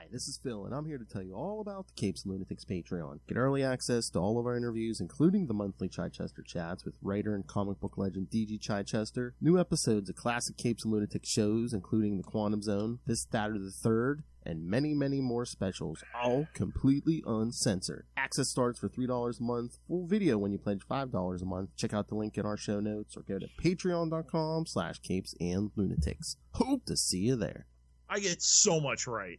Hi, this is Phil, and I'm here to tell you all about the Capes and Lunatics Patreon. Get early access to all of our interviews, including the monthly Chichester chats with writer and comic book legend D.G. Chichester, new episodes of classic Capes and Lunatics shows, including The Quantum Zone, This, That, or the Third, and many, many more specials, all completely uncensored. Access starts for $3 a month, full video when you pledge $5 a month. Check out the link in our show notes, or go to patreon.com/capesandlunatics. Hope to see you there. I get so much right.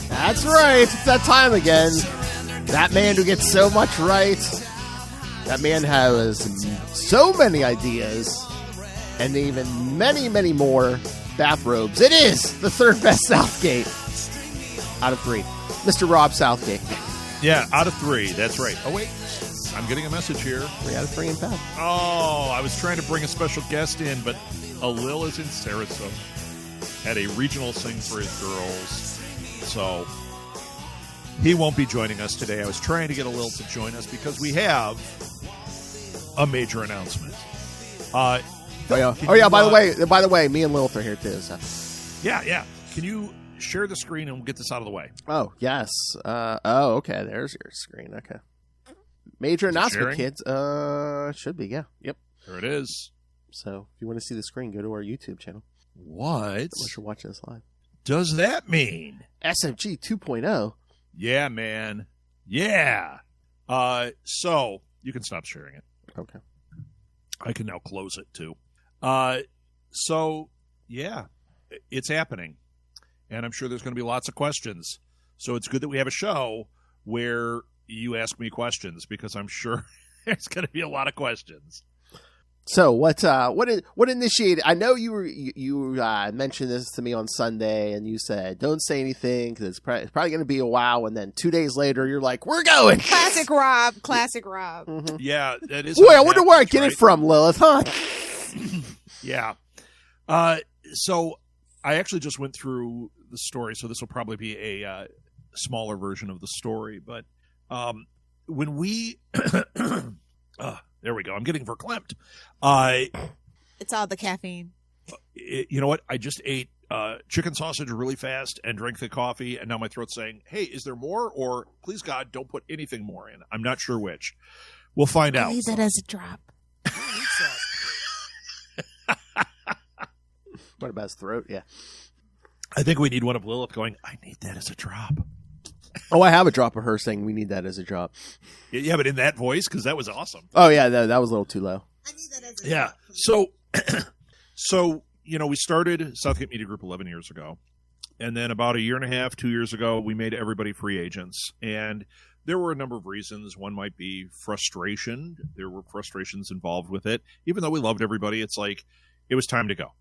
That's right. It's that time again. That man who gets so much right. That man has so many ideas. And even many, many more bathrobes. It is the third best Southgate out of 3. Mr. Rob Southgate. Yeah, out of 3. That's right. Oh, wait. I'm getting a message here. 3 out of 3 in fact. Oh, I was trying to bring a special guest in, but Alil is in Sarasota. Had a regional sing for his girls. So he won't be joining us today. I was trying to get Alil to join us because we have a major announcement. By the way, me and Lilith are here too. So. Yeah. Can you share the screen and we'll get this out of the way? Oh, yes. Okay. There's your screen. Okay. Major announcement, kids. Should be, yeah. Yep. There it is. So if you want to see the screen, go to our YouTube channel. What? Unless you're watching us live. Does that mean? SFG 2.0. Yeah, man. Yeah. So you can stop sharing it. Okay. I can now close it too. So yeah, it's happening. And I'm sure there's going to be lots of questions. So it's good that we have a show where you ask me questions because I'm sure there's going to be a lot of questions. So what initiated? I know you mentioned this to me on Sunday, and you said don't say anything because it's probably going to be a while. And then 2 days later, you're like, "We're going." Classic Rob. Mm-hmm. Yeah, that is. Boy, I wonder where I get it from, Lilith, huh? Yeah. So I actually just went through the story, so this will probably be a smaller version of the story. But when we. There we go. I'm getting verklempt. It's all the caffeine. You know what? I just ate chicken sausage really fast and drank the coffee, and now my throat's saying, hey, is there more? Or, please, God, don't put anything more in. I'm not sure which. We'll find out. Leave that as a drop. What about his throat? Yeah. I think we need one of Lilith going, I need that as a drop. Oh, I have a drop of her saying we need that as a drop. Yeah, but in that voice, because that was awesome. Oh, yeah, that was a little too low. I need that as a drop. So, we started Southgate Media Group 11 years ago. And then about 1.5 years, 2 years ago, we made everybody free agents. And there were a number of reasons. One might be frustration. There were frustrations involved with it. Even though we loved everybody, it's like it was time to go.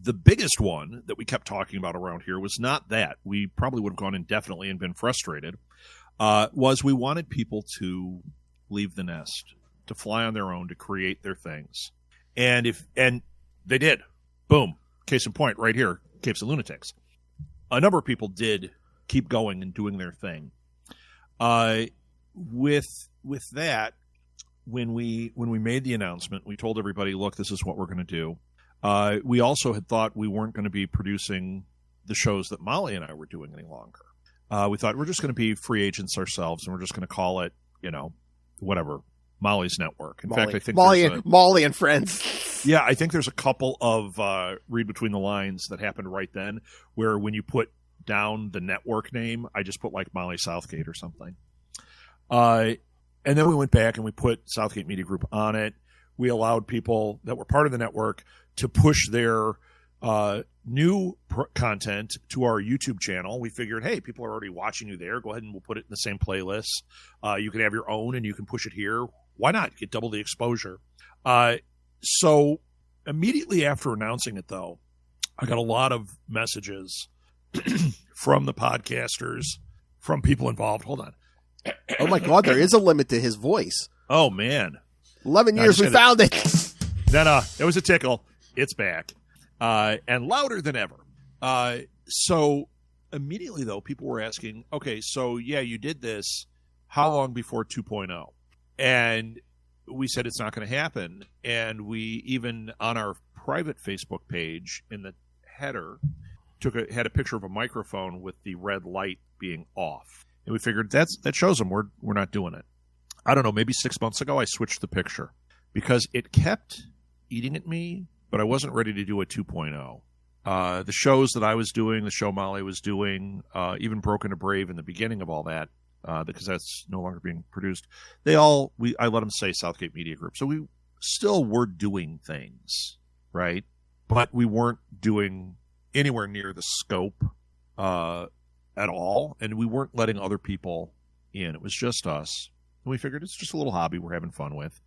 The biggest one that we kept talking about around here was not that. We probably would have gone indefinitely and been frustrated. Was we wanted people to leave the nest, to fly on their own, to create their things. And they did. Boom. Case in point, right here, Capes and Lunatics. A number of people did keep going and doing their thing. With that, when we made the announcement, we told everybody, look, this is what we're going to do. We also had thought we weren't going to be producing the shows that Molly and I were doing any longer. We thought we're just going to be free agents ourselves, and we're just going to call it, whatever, Molly's Network. In fact, I think Molly and Friends. Yeah, I think there's a couple of read between the lines that happened right then, where when you put down the network name, I just put like Molly Southgate or something. And then we went back and we put Southgate Media Group on it. We allowed people that were part of the network to push their new content to our YouTube channel. We figured, hey, people are already watching you there. Go ahead and we'll put it in the same playlist. You can have your own and you can push it here. Why not? Get double the exposure. So immediately after announcing it, though, I got a lot of messages from the podcasters, from people involved. Hold on. Oh, my God. There is a limit to his voice. Oh, man. 11 years, we found it. No, it was a tickle. It's back. And louder than ever. So immediately, though, people were asking, okay, so, yeah, you did this. How long before 2.0? And we said it's not going to happen. And we even, on our private Facebook page, in the header, had a picture of a microphone with the red light being off. And we figured that shows them we're not doing it. I don't know, maybe 6 months ago I switched the picture because it kept eating at me, but I wasn't ready to do a 2.0. The shows that I was doing, the show Molly was doing, even Broken to Brave in the beginning of all that, because that's no longer being produced, I let them say Southgate Media Group. So we still were doing things, right? But we weren't doing anywhere near the scope at all, and we weren't letting other people in. It was just us. And we figured it's just a little hobby we're having fun with.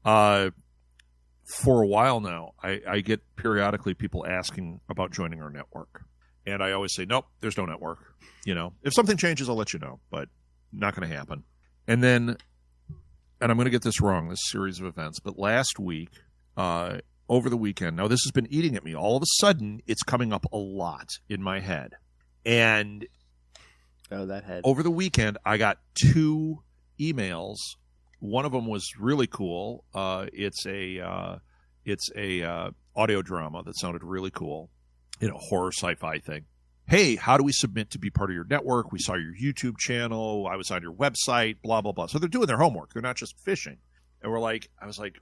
For a while now, I get periodically people asking about joining our network. And I always say, nope, there's no network. If something changes, I'll let you know, but not going to happen. And then, and I'm going to get this wrong, this series of events, but last week, over the weekend, now this has been eating at me. All of a sudden, it's coming up a lot in my head. And that head. Over the weekend, I got 2 emails. One of them was really cool. It's a audio drama that sounded really cool, horror sci-fi thing. Hey, how do we submit to be part of your network? We saw your YouTube channel. I was on your website. Blah blah blah. So they're doing their homework. They're not just fishing. And I was like,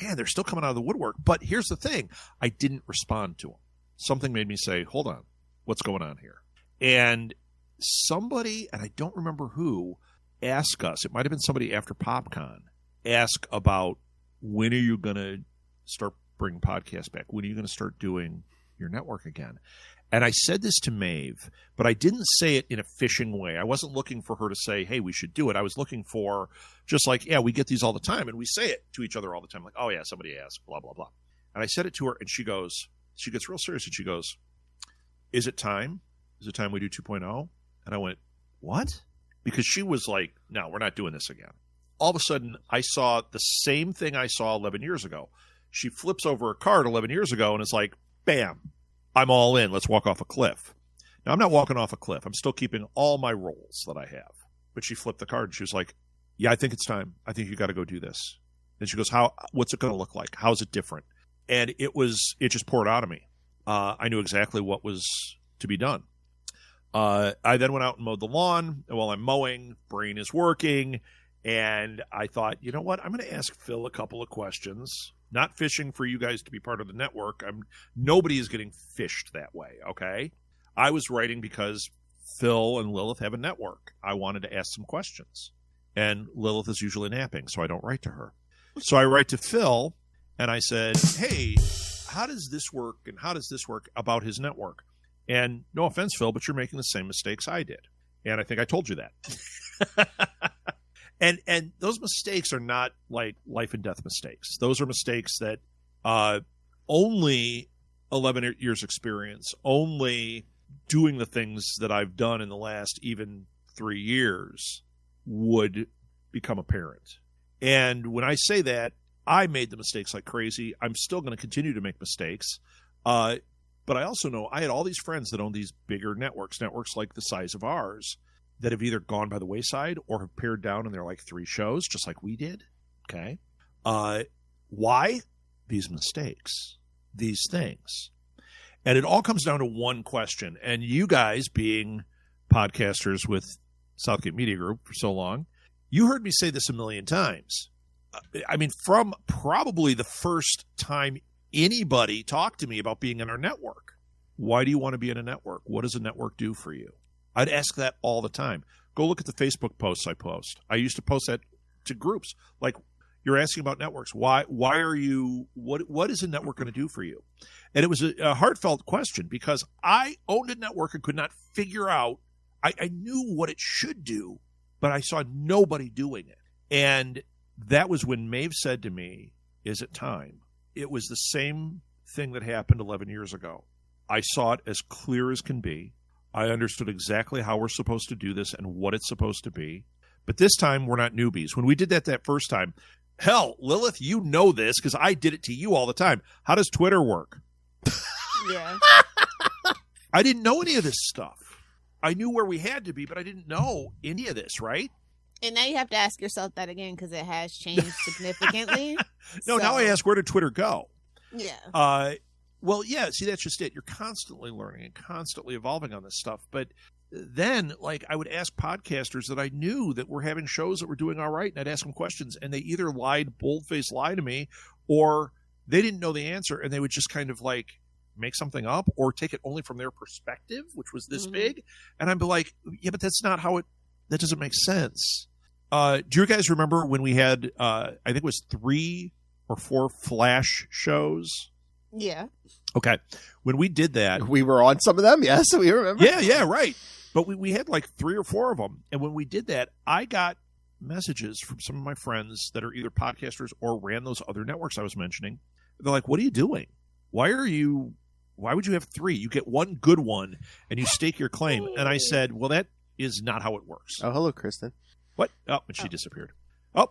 man, they're still coming out of the woodwork. But here's the thing: I didn't respond to them. Something made me say, hold on, what's going on here? And somebody, and I don't remember who, ask us, it might have been somebody after PopCon, ask about when are you going to start bringing podcasts back? When are you going to start doing your network again? And I said this to Maeve, but I didn't say it in a fishing way. I wasn't looking for her to say, hey, we should do it. I was looking for just like, yeah, we get these all the time, and we say it to each other all the time, like, oh, yeah, somebody asked, blah, blah, blah. And I said it to her, and she gets real serious, and she goes, is it time? Is it time we do 2.0? And I went, what? Because she was like, no, we're not doing this again. All of a sudden, I saw the same thing I saw 11 years ago. She flips over a card 11 years ago and is like, bam, I'm all in. Let's walk off a cliff. Now, I'm not walking off a cliff. I'm still keeping all my roles that I have. But she flipped the card and she was like, yeah, I think it's time. I think you got to go do this. And she goes, what's it going to look like? How's it different? And it just poured out of me. I knew exactly what was to be done. I then went out and mowed the lawn. And while I'm mowing, brain is working. And I thought, you know what? I'm going to ask Phil a couple of questions. Not fishing for you guys to be part of the network. Nobody is getting fished that way, okay? I was writing because Phil and Lilith have a network. I wanted to ask some questions. And Lilith is usually napping, so I don't write to her. So I write to Phil, and I said, hey, how does this work, and how does this work about his network? And no offense, Phil, but you're making the same mistakes I did. And I think I told you that. And those mistakes are not like life and death mistakes. Those are mistakes that only 11 years experience, only doing the things that I've done in the last even 3 years would become apparent. And when I say that, I made the mistakes like crazy. I'm still going to continue to make mistakes. But I also know I had all these friends that own these bigger networks like the size of ours, that have either gone by the wayside or have pared down and they're like 3 shows, just like we did. Okay. Why? These mistakes, these things. And it all comes down to one question. And you guys, being podcasters with Southgate Media Group for so long, you heard me say this a million times. I mean, from probably the first time anybody talked to me about being in our network. Why do you want to be in a network? What does a network do for you? I'd ask that all the time. Go look at the Facebook posts I post. I used to post that to groups. Like, you're asking about networks. Why are you, what is a network going to do for you? And it was a heartfelt question because I owned a network and could not figure out, I knew what it should do, but I saw nobody doing it. And that was when Maeve said to me, is it time? It was the same thing that happened 11 years ago. I saw it as clear as can be. I understood exactly how we're supposed to do this and what it's supposed to be. But this time, we're not newbies. When we did that first time, hell, Lilith, you know this because I did it to you all the time. How does Twitter work? Yeah. I didn't know any of this stuff. I knew where we had to be, but I didn't know any of this, right? And now you have to ask yourself that again because it has changed significantly. No, now I ask, where did Twitter go? Yeah. Well, yeah, see, that's just it. You're constantly learning and constantly evolving on this stuff. But then, like, I would ask podcasters that I knew that were having shows that were doing all right, and I'd ask them questions, and they either bold-faced lie to me, or they didn't know the answer, and they would just kind of, like, make something up or take it only from their perspective, which was this big. And I'd be like, yeah, but that's not how that doesn't make sense. Do you guys remember when we had, I think it was 3 or 4 Flash shows? Yeah. Okay. When we did that. We were on some of them, yes, we remember. Yeah, right. But we had like 3 or 4 of them. And when we did that, I got messages from some of my friends that are either podcasters or ran those other networks I was mentioning. They're like, what are you doing? Why would you have 3? You get one good one and you stake your claim. And I said, well, that is not how it works. Oh, hello, Kristen. What? Oh, and she disappeared. Oh,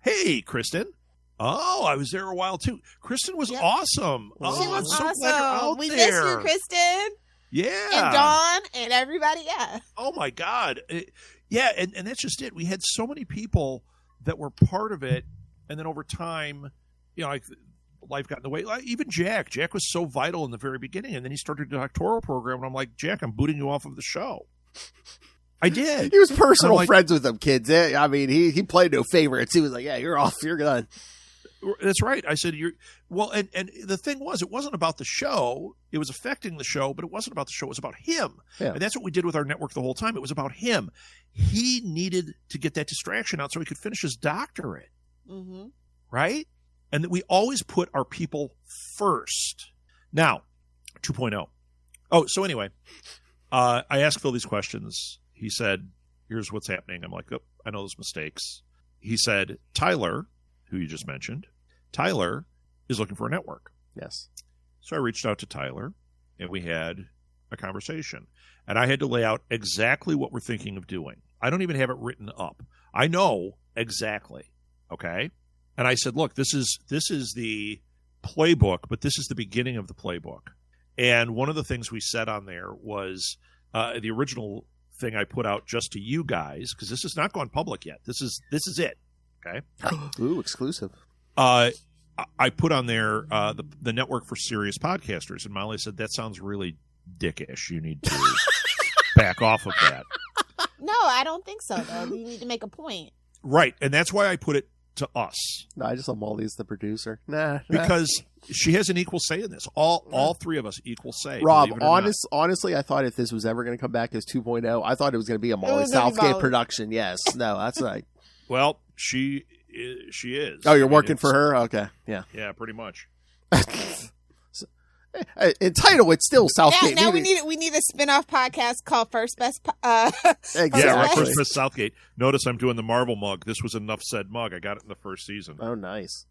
hey, Kristen. Oh, I was there a while too. Kristen was awesome. She was I'm so awesome. glad you're out we there. missed you, Kristen. Yeah. And Dawn and everybody, yeah. Oh my God. Yeah, and that's just it. We had so many people that were part of it, and then over time, like life got in the way. Like, even Jack. Jack was so vital in the very beginning, and then he started a doctoral program, and I'm like, Jack, I'm booting you off of the show. I did. He was personal friends with them kids. I mean, he played no favorites. He was like, yeah, you're off. You're done. That's right. I said, and the thing was, it wasn't about the show. It was affecting the show, but it wasn't about the show. It was about him. Yeah. And that's what we did with our network the whole time. It was about him. He needed to get that distraction out so he could finish his doctorate. Mm-hmm. Right? And that we always put our people first. Now, 2.0. Oh, so anyway, I asked Phil these questions. He said, here's what's happening. I'm like, oh, I know those mistakes. He said, Tyler, who you just mentioned, Tyler is looking for a network. Yes. So I reached out to Tyler, and we had a conversation. And I had to lay out exactly what we're thinking of doing. I don't even have it written up. I know exactly, okay? And I said, look, this is the playbook, but this is the beginning of the playbook. And one of the things we said on there was the original thing I put out just to you guys, because this has not gone public yet. This is it. Okay. Ooh, exclusive. I put on there the network for serious podcasters, and Molly said that sounds really dickish. You need to back off of that. No, I don't think so. Though you need to make a point, right? And that's why I put it to us. No, I just saw Molly's the producer. Nah, because she has an equal say in this. All 3 of us equal say. Rob, honestly, I thought if this was ever going to come back as 2.0, I thought it was going to be a Molly Southgate production. Yes, no, that's right. Well, she is. Oh, you're working for her? Okay, yeah. Yeah, pretty much. In title, it's still Southgate. Now we need a spin-off podcast called First Best. Exactly. Yeah, First Best Southgate. Notice I'm doing the Marvel mug. This was Enough Said mug. I got it in the first season. Oh, nice.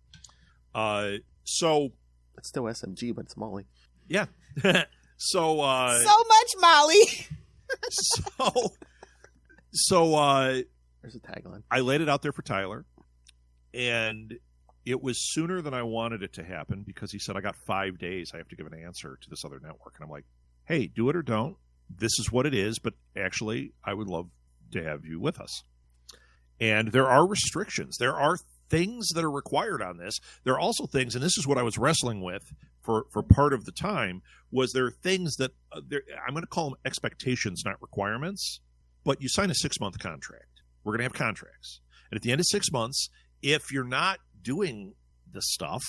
So it's still SMG, but it's Molly. Yeah. So much Molly. So there's a tagline. I laid it out there for Tyler, and it was sooner than I wanted it to happen because he said, I got 5 days. I have to give an answer to this other network. And I'm like, hey, do it or don't. This is what it is. But actually, I would love to have you with us. And there are restrictions. There are things that are required on this. There are also things, and this is what I was wrestling with for part of the time, was there are things that I'm going to call them expectations, not requirements. But you sign a 6-month contract. We're going to have contracts. And at the end of 6 months, if you're not doing the stuff,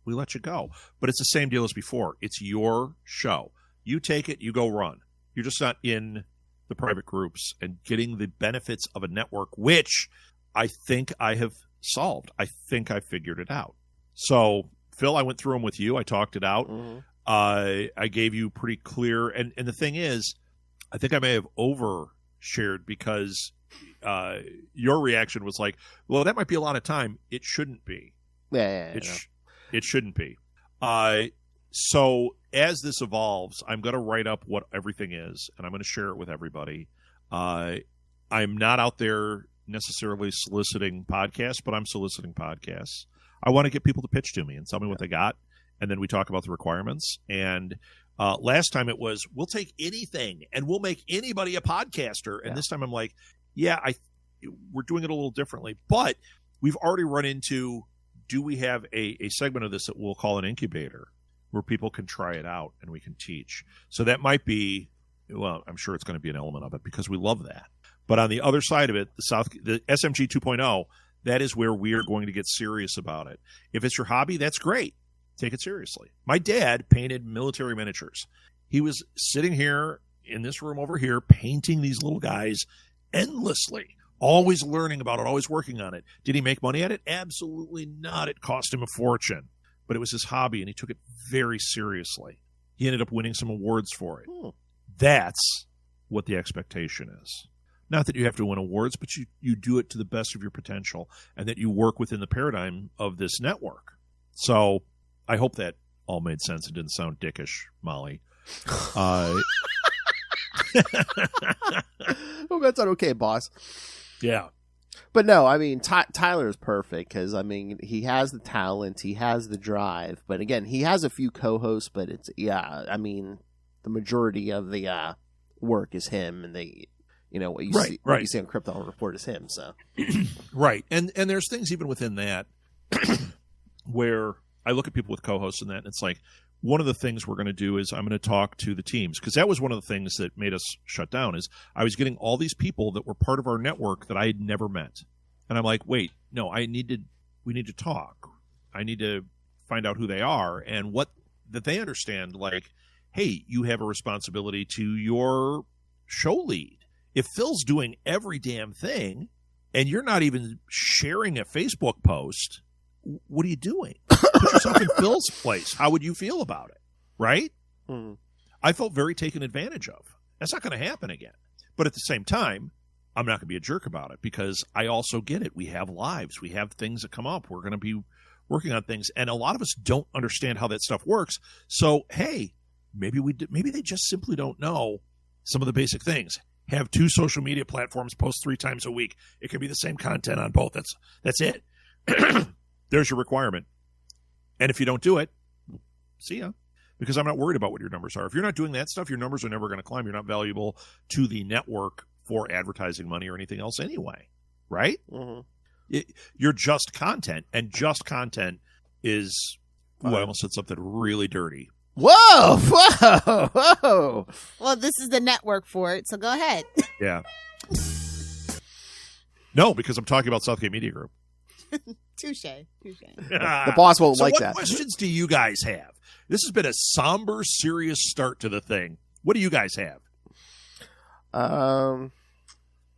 we let you go. But it's the same deal as before. It's your show. You take it, you go run. You're just not in the private groups and getting the benefits of a network, which I think I have solved. I think I figured it out. So, Phil, I went through them with you. I talked it out. Mm-hmm. I gave you pretty clear. And the thing is, I think I may have overshared because your reaction was like, well, that might be a lot of time. It shouldn't be. Yeah. It shouldn't be. So as this evolves, I'm going to write up what everything is, and I'm going to share it with everybody. I'm not out there necessarily soliciting podcasts, but I'm soliciting podcasts. I want to get people to pitch to me and tell me what they got, and then we talk about the requirements. And last time it was, we'll take anything, and we'll make anybody a podcaster. And this time I'm like, we're doing it a little differently. But we've already run into, do we have a segment of this that we'll call an incubator? where people can try it out and we can teach. So that might be, well, I'm sure it's going to be an element of it because we love that. But on the other side of it, the SMG 2.0, that is where we are going to get serious about it. If it's your hobby, that's great. Take it seriously. My dad painted military miniatures. He was sitting here in this room over here painting these little guys endlessly, always learning about it, always working on it. Did he make money at it? Absolutely not. It cost him a fortune. But it was his hobby, and he took it very seriously. He ended up winning some awards for it. That's what the expectation is. Not that you have to win awards, but you do it to the best of your potential and that you work within the paradigm of this network. So I hope that all made sense and didn't sound dickish, Molly. Oh, that's not okay, boss. Yeah. But no, I mean, Tyler is perfect because, I mean, he has the talent, he has the drive. But again, he has a few co-hosts, but it's, I mean, the majority of the work is him, and what you see, what you see on Crypto Report is him. So, right, and there's things even within that where I look at people with co-hosts and that, and it's like one of the things we're going to do is I'm going to talk to the teams, because that was one of the things that made us shut down. Is I was getting all these people that were part of our network that I had never met, and I'm like, wait, no, we need to talk. I need to find out who they are and that they understand. Like, hey, you have a responsibility to your show lead. If Phil's doing every damn thing and you're not even sharing a Facebook post, what are you doing? Put yourself in Phil's place. How would you feel about it? Right? Mm-hmm. I felt very taken advantage of. That's not going to happen again. But at the same time, I'm not going to be a jerk about it because I also get it. We have lives. We have things that come up. We're going to be working on things. And a lot of us don't understand how that stuff works. So, hey, maybe they just simply don't know some of the basic things. Have 2 social media platforms, post 3 times a week. It can be the same content on both. That's it. There's your requirement. And if you don't do it, see ya. Because I'm not worried about what your numbers are. If you're not doing that stuff, your numbers are never going to climb. You're not valuable to the network for advertising money or anything else anyway. Right? Mm-hmm. You're just content. And just content is... Ooh, I almost said something really dirty. Whoa! Well, this is the network for it, so go ahead. Yeah. No, because I'm talking about Southgate Media Group. Touche. The boss won't like that. What questions do you guys have? This has been a somber, serious start to the thing. What do you guys have?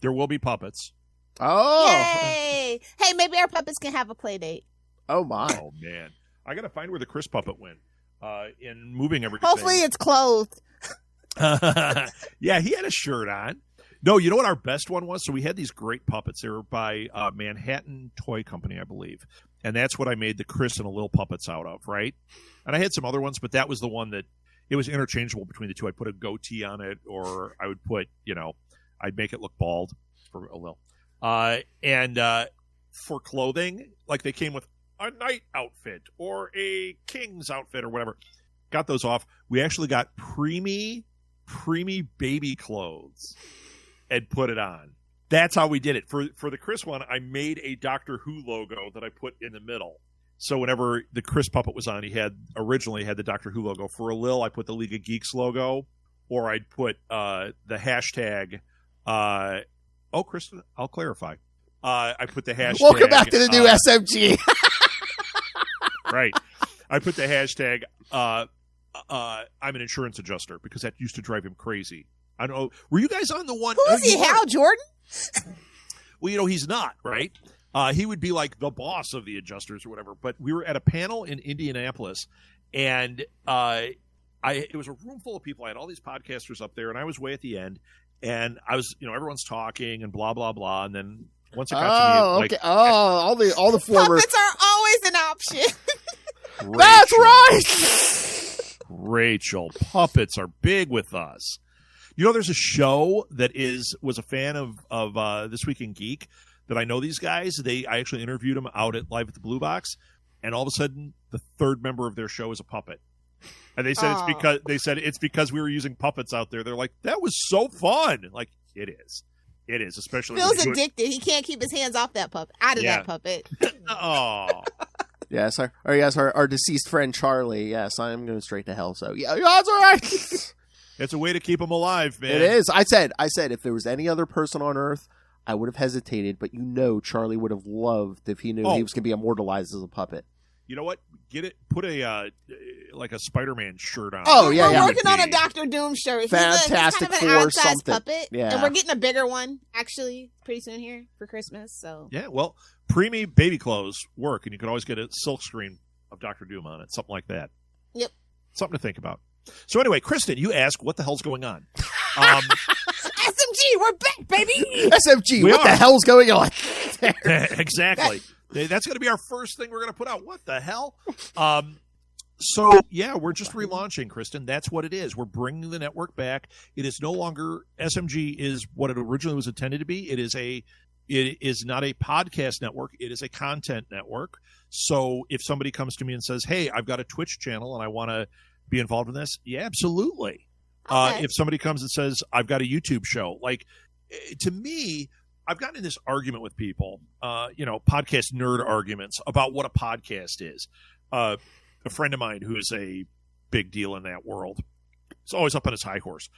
There will be puppets. Oh! Yay! Hey, maybe our puppets can have a play date. Oh, my. Oh, man. I got to find where the Chris puppet went. In moving everything. Hopefully it's clothed. Yeah, he had a shirt on. No, you know what our best one was? So we had these great puppets. They were by Manhattan Toy Company, I believe. And that's what I made the Chris and the Lil puppets out of, right? And I had some other ones, but that was the one that it was interchangeable between the two. I'd put a goatee on it, or I would put, I'd make it look bald for a Lil. And for clothing, like they came with a knight outfit or a king's outfit or whatever. Got those off. We actually got preemie baby clothes and put it on. That's how we did it. For the Chris one, I made a Doctor Who logo that I put in the middle. So whenever the Chris puppet was on, he originally had the Doctor Who logo. For a Lil, I put the League of Geeks logo, or I'd put the hashtag. Kristen, I'll clarify. I put the hashtag. Welcome back to the new SMG. Right. I put the hashtag, I'm an insurance adjuster, because that used to drive him crazy. I don't know. Were you guys on the one? Who is he, Hal Jordan? Well, he's not, right? He would be like the boss of the adjusters or whatever. But we were at a panel in Indianapolis, and it was a room full of people. I had all these podcasters up there, and I was way at the end. And I was, everyone's talking and blah, blah, blah. And then once it got to me, okay. All the former puppets are always an option. That's right. Rachel, puppets are big with us. There's a show that was a fan of This Week in Geek that I know these guys. I actually interviewed them out at Live at the Blue Box, and all of a sudden, the third member of their show is a puppet. And they said it's because we were using puppets out there. They're like, that was so fun. Like, it is, especially Phil's addicted. He can't keep his hands off that puppet, out of that puppet. Oh, Yes, our deceased friend Charlie. Yes, I am going straight to hell. So yeah, that's all right. It's a way to keep him alive, man. It is. I said, if there was any other person on Earth, I would have hesitated. But Charlie would have loved if he knew he was going to be immortalized as a puppet. You know what? Get it. Put a like a Spider-Man shirt on. Oh yeah, we're working on a Doctor Doom shirt. Fantastic he's kind of an Four outsized something. puppet, Yeah, and we're getting a bigger one actually pretty soon here for Christmas. So yeah, well, preemie baby clothes work, and you can always get a silk screen of Doctor Doom on it, something like that. Yep, something to think about. So anyway, Kristen, you ask what the hell's going on. SMG, we're back, baby. SMG, what the hell's going on? Exactly. That's going to be our first thing we're going to put out. What the hell? So, yeah, we're just relaunching, Kristen. That's what it is. We're bringing the network back. It is no longer SMG is what it originally was intended to be. It is not a podcast network. It is a content network. So if somebody comes to me and says, hey, I've got a Twitch channel and I want to be involved in this, yeah, absolutely. Okay. If somebody comes and says, I've got a YouTube show, like, to me, I've gotten in this argument with people, podcast nerd arguments about what a podcast is. A friend of mine who is a big deal in that world is always up on his high horse.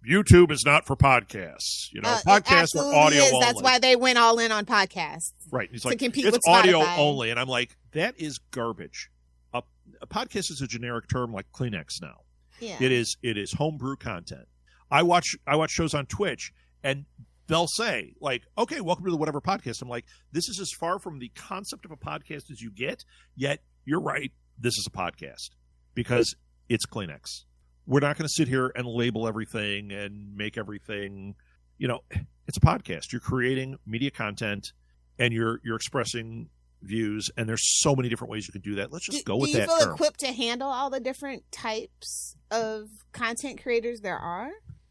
YouTube is not for podcasts. Podcasts are audio only. That's why they went all in on podcasts. Right. He's to like, compete it's with audio Spotify. only. And I'm like, that is garbage. A podcast is a generic term like Kleenex now. Yeah. It is homebrew content. I watch shows on Twitch, and they'll say, like, okay, welcome to the whatever podcast. I'm like, this is as far from the concept of a podcast as you get, yet you're right, this is a podcast because it's Kleenex. We're not going to sit here and label everything and make everything, it's a podcast. You're creating media content and you're expressing views, and there's so many different ways you can do that. Let's just go with that term. Do you feel equipped to handle all the different types of content creators there are?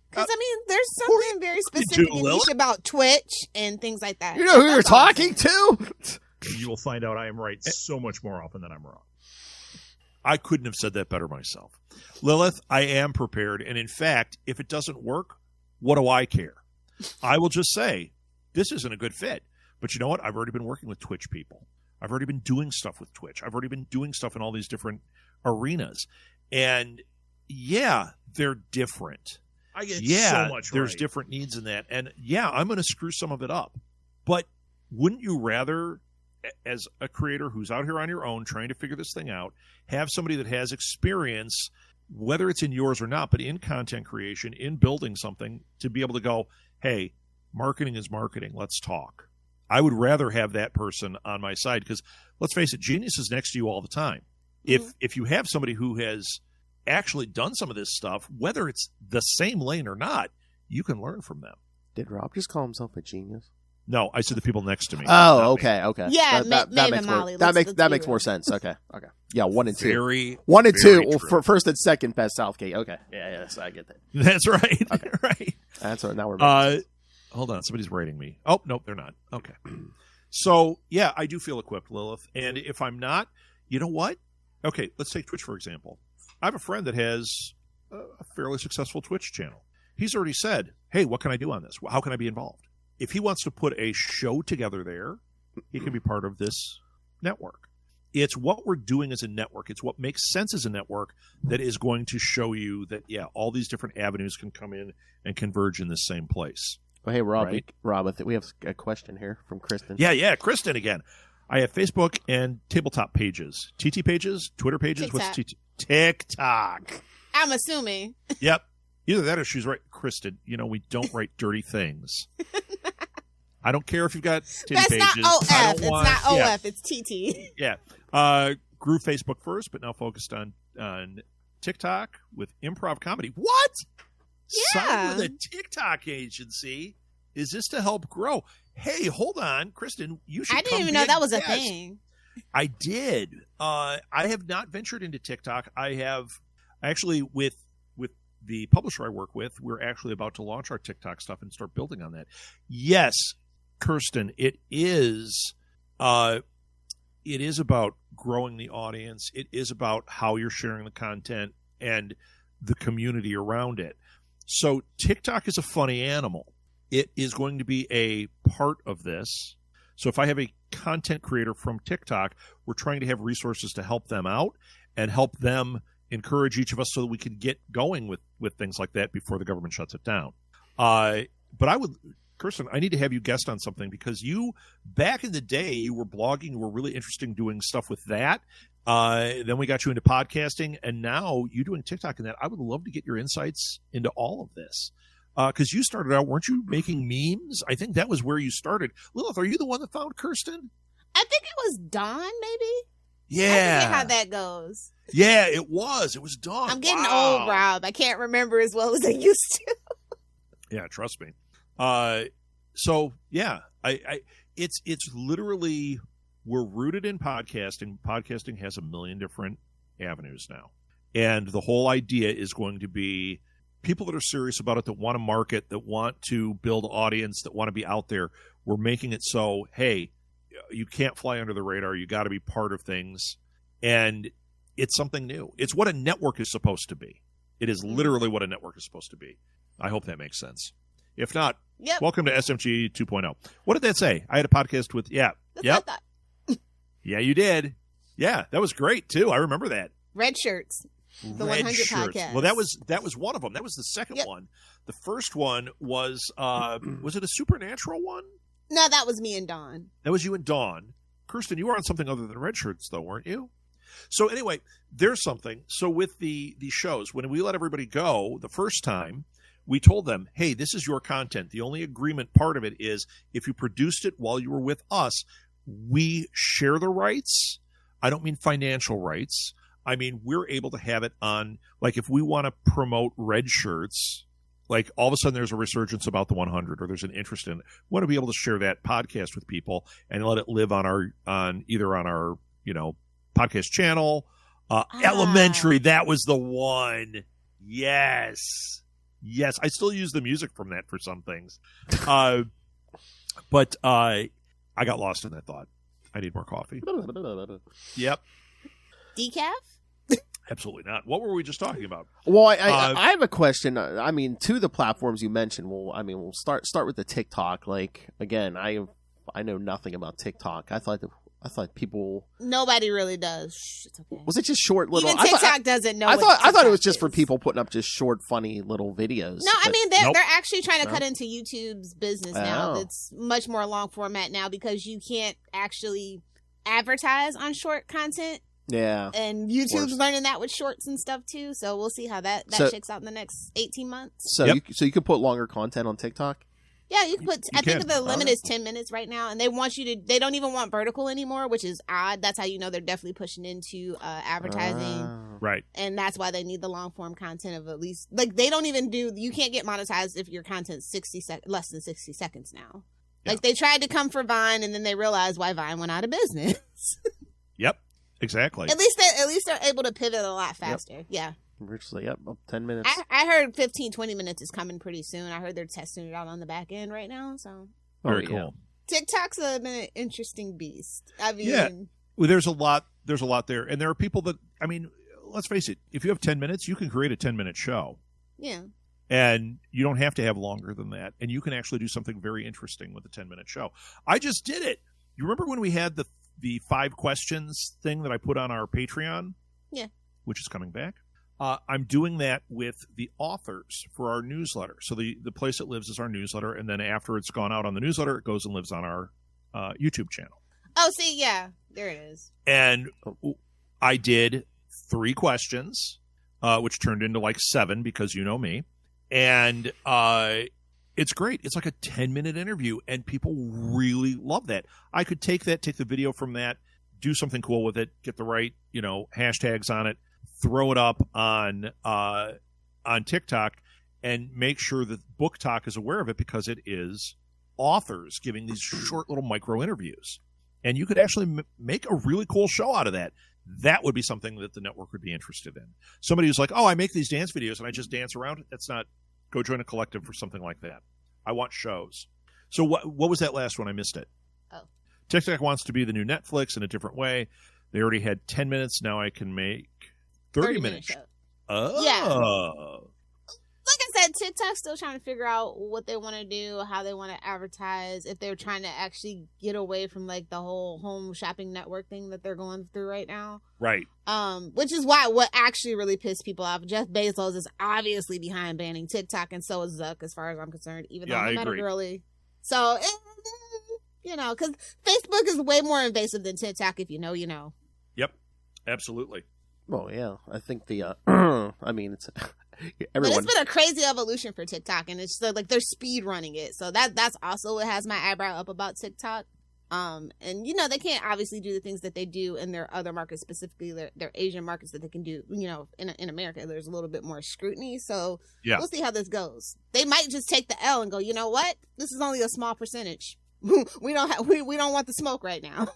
Because, there's something very specific and niche about Twitch and things like that. You know who you're talking to? You will find out I am right so much more often than I'm wrong. I couldn't have said that better myself. Lilith, I am prepared. And in fact, if it doesn't work, what do I care? I will just say, this isn't a good fit. But you know what? I've already been working with Twitch people. I've already been doing stuff with Twitch. I've already been doing stuff in all these different arenas. And yeah, they're different. I get so much there's right. different needs in that. And yeah, I'm going to screw some of it up. But wouldn't you rather, as a creator who's out here on your own trying to figure this thing out, have somebody that has experience, whether it's in yours or not, but in content creation, in building something, to be able to go, hey, marketing is marketing. Let's talk. I would rather have that person on my side because, let's face it, genius is next to you all the time. Mm-hmm. If you have somebody who has actually done some of this stuff, whether it's the same lane or not, you can learn from them. Did Rob just call himself a genius? No, I said the people next to me. Oh, okay. Yeah, that makes Molly. That makes more sense. Okay. Yeah, 1 and 2. 1 very and 2. Well, true. for first and second best Southgate. Okay. Yeah, so I get that. That's right. Okay. Right. That's what. Now we're. Hold on, somebody's writing me. Oh, nope, they're not. Okay. So, yeah, I do feel equipped, Lilith. And if I'm not, you know what? Okay, let's take Twitch, for example. I have a friend that has a fairly successful Twitch channel. He's already said, hey, what can I do on this? How can I be involved? If he wants to put a show together there, he can be part of this network. It's what we're doing as a network. It's what makes sense as a network that is going to show you that, yeah, all these different avenues can come in and converge in the same place. Oh, hey, Rob, right? Rob, we have a question here from Kristen. Yeah, Kristen again. I have Facebook and tabletop pages. TT pages? Twitter pages? TikTok. What's TT? TikTok. I'm assuming. Yep. Either that or she's right. Kristen, we don't write dirty things. I don't care if you've got titty That's pages. not OF. It's not OF. Yeah. It's TT. Yeah. Grew Facebook first, but now focused on TikTok with improv comedy. What? Yeah. Signed with a TikTok agency. Is this to help grow? Hey, hold on, Kristen. You should. I didn't even know that was a thing. I did. I have not ventured into TikTok. I have actually with the publisher I work with. We're actually about to launch our TikTok stuff and start building on that. Yes, Kirsten, it is about growing the audience. It is about how you're sharing the content and the community around it. So TikTok is a funny animal. It is going to be a part of this. So if I have a content creator from TikTok, we're trying to have resources to help them out and help them encourage each of us so that we can get going with things like that before the government shuts it down. But I would, Kirsten, I need to have you guest on something because you, back in the day, you were blogging, you were really interested in doing stuff with that. Then we got you into podcasting, and now you're doing TikTok and that. I would love to get your insights into all of this. Because you started out, weren't you making memes? I think that was where you started. Lilith, are you the one that found Kirsten? I think it was Dawn, maybe? Yeah. I forget how that goes. Yeah, it was. It was Dawn. I'm getting old, Rob. I can't remember as well as I used to. Yeah, trust me. So, yeah, it's literally, we're rooted in podcasting. Podcasting has a million different avenues now. And the whole idea is going to be people that are serious about it, that want to market, that want to build audience, that want to be out there. We're making it so, hey, you can't fly under the radar. You got to be part of things. And it's something new. It's what a network is supposed to be. It is literally what a network is supposed to be. I hope that makes sense. If not, Welcome to SMG 2.0. What did that say? I had a podcast with, That's what I thought. Yeah, you did. Yeah, that was great, too. I remember that. Red Shirts. The Red 100 Shirts. podcast. Well, that was one of them. That was the second one. The first one was it a supernatural one? No, that was me and Dawn. That was you and Dawn. Kirsten, you were on something other than Red Shirts, though, weren't you? So anyway, there's something. So with the shows, when we let everybody go the first time, we told them, hey, this is your content. The only agreement part of it is if you produced it while you were with us, we share the rights. I don't mean financial rights. I mean, we're able to have it on, like, if we want to promote Red Shirts, like, all of a sudden there's a resurgence about the 100 or there's an interest in it. We want to be able to share that podcast with people and let it live on either on our, podcast channel. Elementary, that was the one. Yes. I still use the music from that for some things. But I got lost in that thought. I need more coffee. Yep. Decaf? Absolutely not. What were we just talking about? Well, I have a question. I mean, to the platforms you mentioned. Well, I mean, we'll start with the TikTok. Like, again, I know nothing about TikTok. I thought people. Nobody really does. Shh, it's okay. Was it just short little? Even TikTok doesn't know. I thought it was just for people putting up just short, funny little videos. No, I mean they're actually trying to cut into YouTube's business now. It's much more long format now because you can't actually advertise on short content. Yeah. And YouTube's learning that with shorts and stuff too. So we'll see how that shakes out in the next 18 months. So you could put longer content on TikTok? Yeah, you can put, I think the limit is 10 minutes right now. And they want you to, they don't even want vertical anymore, which is odd. That's how you know they're definitely pushing into advertising. Right. And that's why they need the long form content of at least, like, they don't even do, you can't get monetized if your content's less than 60 seconds now. Yeah. Like, they tried to come for Vine and then they realized why Vine went out of business. Yep. Exactly. At least they're able to pivot a lot faster. Yep. Yeah. We're just like, 10 minutes. I heard 15, 20 minutes is coming pretty soon. I heard they're testing it out on the back end right now. So very cool. TikTok's an interesting beast. I mean, yeah. Well, there's a lot there. And there are people that, I mean, let's face it, if you have 10 minutes, you can create a 10-minute show. Yeah. And you don't have to have longer than that. And you can actually do something very interesting with a 10-minute show. I just did it. You remember when we had the 5 questions thing that I put on our Patreon? Yeah. Which is coming back. I'm doing that with the authors for our newsletter. So the place it lives is our newsletter, and then after it's gone out on the newsletter, it goes and lives on our YouTube channel. Oh, see, yeah, there it is. And I did 3 questions, which turned into like 7 because you know me. And it's great. It's like a 10-minute interview, and people really love that. I could take the video from that, do something cool with it, get the right, hashtags on it, throw it up on TikTok, and make sure that Book Talk is aware of it because it is authors giving these short little micro interviews. And you could actually make a really cool show out of that. That would be something that the network would be interested in. Somebody who's like, oh, I make these dance videos and I just dance around. That's not, go join a collective for something like that. I want shows. So what was that last one? I missed it. Oh. TikTok wants to be the new Netflix in a different way. They already had 10 minutes. Now I can make 30 minutes. Oh. Yeah. Like I said, TikTok's still trying to figure out what they want to do, how they want to advertise, if they're trying to actually get away from like the whole home shopping network thing that they're going through right now. Right. Which is why what actually really pissed people off. Jeff Bezos is obviously behind banning TikTok, and so is Zuck, as far as I'm concerned, even though I met him early. So, you know, because Facebook is way more invasive than TikTok. If you know, you know. Yep. Absolutely. Well, yeah. I think the, I mean, it's everyone. But it's been a crazy evolution for TikTok, and it's like they're speed running it. So that's also what has my eyebrow up about TikTok. And you know, they can't obviously do the things that they do in their other markets, specifically their Asian markets, that they can do. You know, in America, there's a little bit more scrutiny. So we'll see how this goes. They might just take the L and go, you know what? This is only a small percentage. we don't want the smoke right now.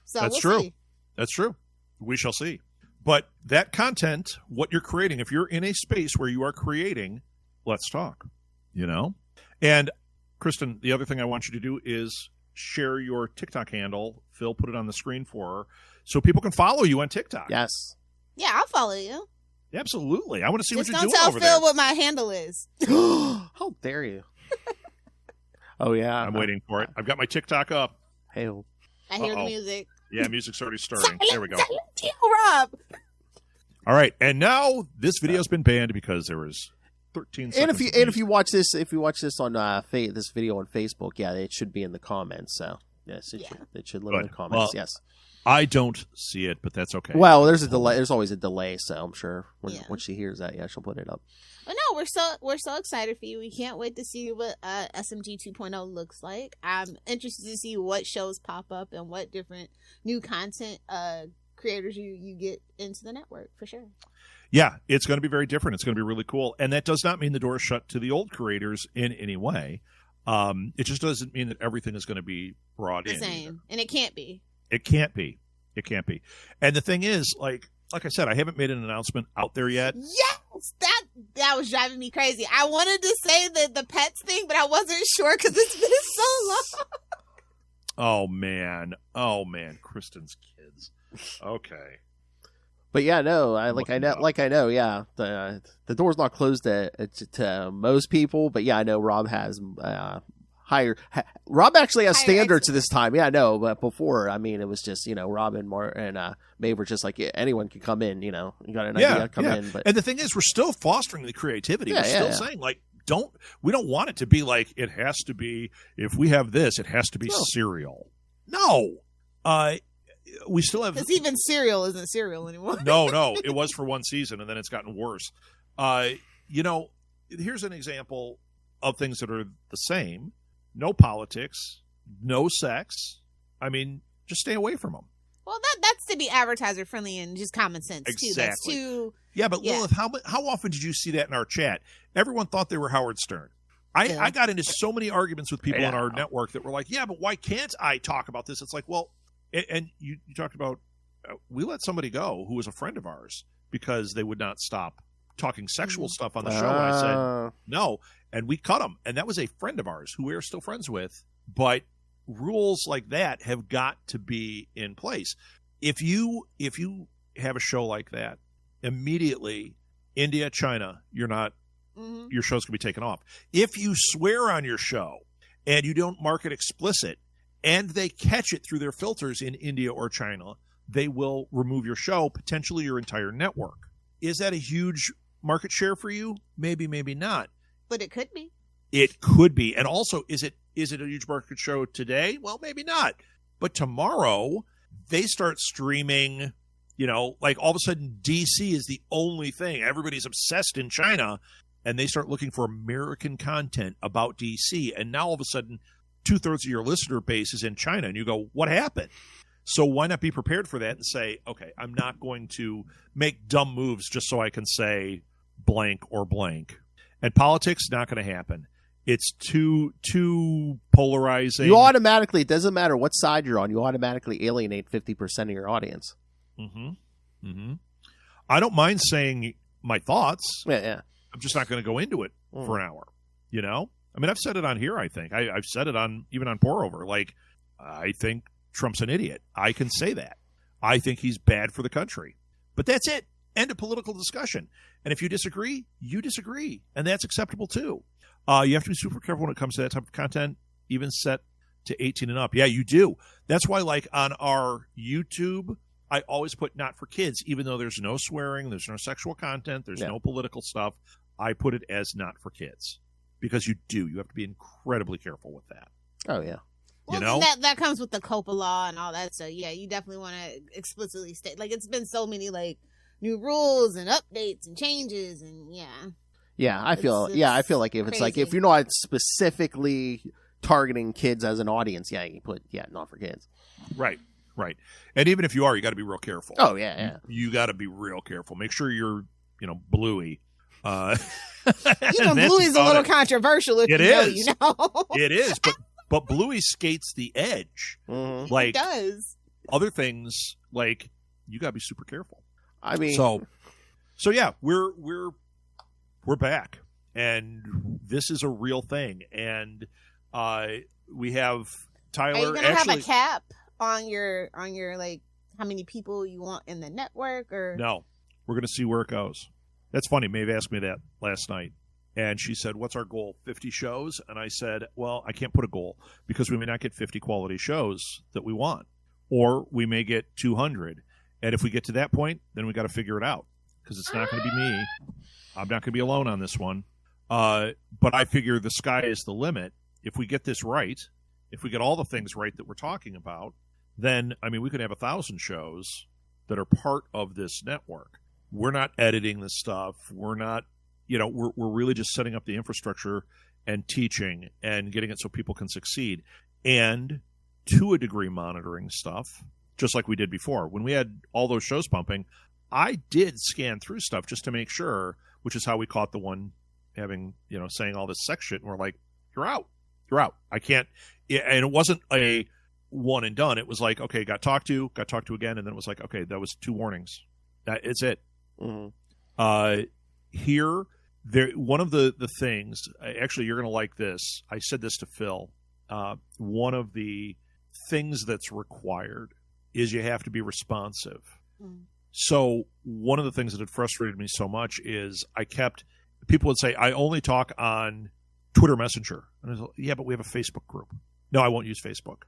So that's we'll true. See. That's true. We shall see. But that content, what you're creating, if you're in a space where you are creating, let's talk, you know? And, Kristen, the other thing I want you to do is share your TikTok handle. Phil put it on the screen for her so people can follow you on TikTok. Yes. Yeah, I'll follow you. Absolutely. I want to see Just what you're don't doing tell over Phil there. what my handle is. How dare you? Oh, yeah. I'm waiting for it. I've got my TikTok up. Hey. I hear the music. Yeah, music's already starting. There we go. Rob. All right, and now this video's been banned because there was 13 seconds. And if you watch this, on this video on Facebook, yeah, it should be in the comments. So yes, it should live in the comments. Well, yes. I don't see it, but that's okay. Well, there's a delay. There's always a delay, so I'm sure when she hears that, she'll put it up. But no, we're so excited for you. We can't wait to see what SMG 2.0 looks like. I'm interested to see what shows pop up and what different new content creators you get into the network, for sure. Yeah, it's going to be very different. It's going to be really cool. And that does not mean the door is shut to the old creators in any way. It just doesn't mean that everything is going to be brought in. The same. And it can't be. It can't be. It can't be. And the thing is, like I said, I haven't made an announcement out there yet. Yes! That was driving me crazy. I wanted to say the pets thing, but I wasn't sure because it's been so long. Oh, man. Kristen's kids. Okay. But yeah, no, I know, yeah. The door's not closed to most people, but yeah, I know Rob has Rob actually has standards this time. Yeah, I know, but before, I mean, it was just, you know, Rob and Maeve were just like, yeah, anyone can come in, you know, you got an idea, come in. But and the thing is, we're still fostering the creativity. We're still saying, like, we don't want it to be like, it has to be, if we have this, it has to be cereal. No. We still have, because even cereal isn't cereal anymore. No, it was for one season, and then it's gotten worse. You know, here's an example of things that are the same. No politics, no sex. I mean, just stay away from them. Well, that's to be advertiser friendly and just common sense too. That's too. Yeah, but Lilith, how often did you see that in our chat? Everyone thought they were Howard Stern. I got into so many arguments with people on our network that were like, yeah, but why can't I talk about this? It's like, well, and you talked about, we let somebody go who was a friend of ours because they would not stop talking sexual stuff on the show. And I said, no. And we cut them. And that was a friend of ours who we're still friends with. But rules like that have got to be in place. If you have a show like that, immediately, India, China, your show's going to be taken off. If you swear on your show and you don't mark it explicit, and they catch it through their filters in India or China, they will remove your show, potentially your entire network. Is that a huge market share for you? Maybe, maybe not. But it could be. It could be. And also, is it a huge market show today? Well, maybe not. But tomorrow, they start streaming, you know, like all of a sudden DC is the only thing. Everybody's obsessed in China, and they start looking for American content about DC. And now all of a sudden, 2/3 of your listener base is in China, and you go, what happened? So why not be prepared for that and say, okay, I'm not going to make dumb moves just so I can say blank or blank. And politics, not going to happen. It's too polarizing. You automatically, it doesn't matter what side you're on, you automatically alienate 50% of your audience. Mm-hmm. Mm-hmm. I don't mind saying my thoughts. Yeah. I'm just not going to go into it for an hour, you know? I mean, I've said it on here, I think. I've said it even on Pour Over. Like, I think Trump's an idiot. I can say that. I think he's bad for the country. But that's it. End of political discussion. And if you disagree, you disagree. And that's acceptable too. You have to be super careful when it comes to that type of content, even set to 18 and up. Yeah, you do. That's why, like, on our YouTube, I always put not for kids, even though there's no swearing, there's no sexual content, there's no political stuff. I put it as not for kids because you have to be incredibly careful with that. Oh, yeah. Well, you know? that comes with the COPA law and all that. So, yeah, you definitely want to explicitly state. Like, it's been so many, like, new rules and updates and changes and, yeah. Yeah, I feel like if it's like, if you're not specifically targeting kids as an audience, you put, not for kids. Right. And even if you are, you got to be real careful. Oh, yeah. You got to be real careful. Make sure you're, Bluey. Bluey's a little controversial. If it is. You know. It is, but Bluey skates the edge. Mm-hmm. Like, he does. Other things, like, you got to be super careful. I mean, so yeah, we're back, and this is a real thing, and we have Tyler. Are you gonna have a cap on your like how many people you want in the network, or no? We're gonna see where it goes. That's funny. Maeve asked me that last night, and she said, "What's our goal? 50 shows?" And I said, "Well, I can't put a goal because we may not get 50 quality shows that we want, or we may get 200." And if we get to that point, then we got to figure it out because it's not going to be me. I'm not going to be alone on this one. But I figure the sky is the limit. If we get this right, if we get all the things right that we're talking about, then, we could have 1,000 shows that are part of this network. We're not editing this stuff. We're not, we're really just setting up the infrastructure and teaching and getting it so people can succeed. And to a degree, monitoring stuff. Just like we did before. When we had all those shows pumping, I did scan through stuff just to make sure, which is how we caught the one having, saying all this sex shit. And we're like, you're out. I can't. And it wasn't a one and done. It was like, okay, got talked to again. And then it was like, okay, that was 2 warnings. That is it. Mm-hmm. Here, one of the things, actually, you're going to like this. I said this to Phil. One of the things that's required is you have to be responsive. So one of the things that had frustrated me so much is people would say, I only talk on Twitter Messenger. And I was like, yeah, but we have a Facebook group. No, I won't use Facebook.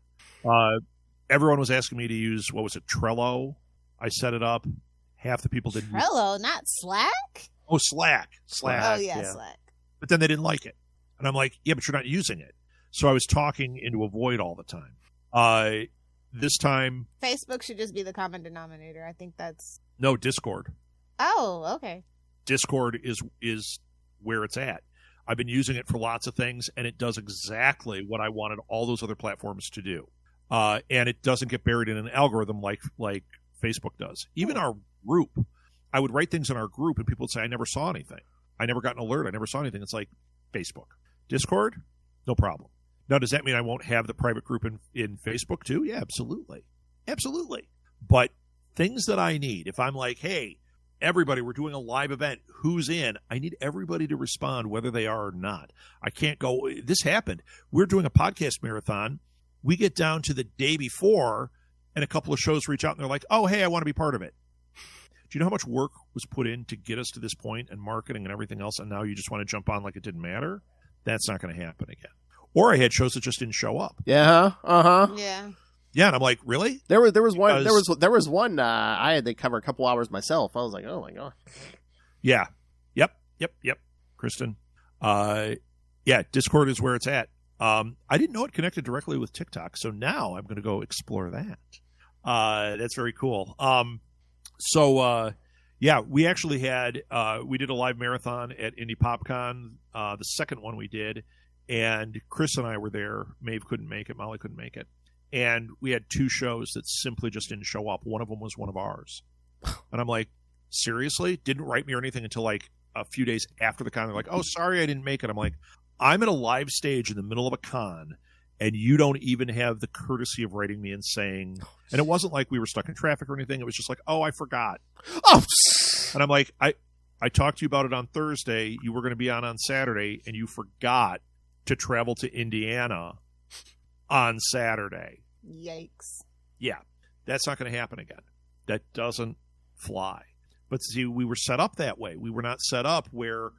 Everyone was asking me to use, Trello? I set it up. Half the people didn't. Trello, not Slack? Oh, Slack. Oh, yeah, Slack. But then they didn't like it. And I'm like, yeah, but you're not using it. So I was talking into a void all the time. This time, Facebook should just be the common denominator. I think that's no Discord. Oh, okay. Discord is where it's at. I've been using it for lots of things, and it does exactly what I wanted all those other platforms to do. And it doesn't get buried in an algorithm like Facebook does. Even our group, I would write things in our group, and people would say, I never saw anything. I never got an alert. I never saw anything. It's like Facebook. Discord, no problem. Now, does that mean I won't have the private group in Facebook too? Yeah, absolutely. Absolutely. But things that I need, if I'm like, hey, everybody, we're doing a live event, who's in? I need everybody to respond whether they are or not. I can't go, this happened. We're doing a podcast marathon. We get down to the day before, and a couple of shows reach out, and they're like, oh, hey, I want to be part of it. Do you know how much work was put in to get us to this point and marketing and everything else, and now you just want to jump on like it didn't matter? That's not going to happen again. Or I had shows that just didn't show up. Yeah. Yeah. Yeah, and I'm like, really? There was one I had to cover a couple hours myself. I was like, oh my god. Yeah. Yep. Kristen. Yeah, Discord is where it's at. I didn't know it connected directly with TikTok, so now I'm going to go explore that. That's very cool. Yeah, we actually had we did a live marathon at Indie PopCon, the second one we did, and Chris and I were there. Maeve couldn't make it. Molly couldn't make it. And we had 2 shows that simply just didn't show up. One of them was one of ours. And I'm like, seriously? Didn't write me or anything until like a few days after the con. They're like, oh, sorry, I didn't make it. I'm like, I'm at a live stage in the middle of a con, and you don't even have the courtesy of writing me and saying, and it wasn't like we were stuck in traffic or anything. It was just like, oh, I forgot. Oh, and I'm like, I talked to you about it on Thursday. You were going to be on Saturday, and you forgot to travel to Indiana on Saturday. Yikes. Yeah, that's not going to happen again. That doesn't fly. But see, we were set up that way. We were not set up where,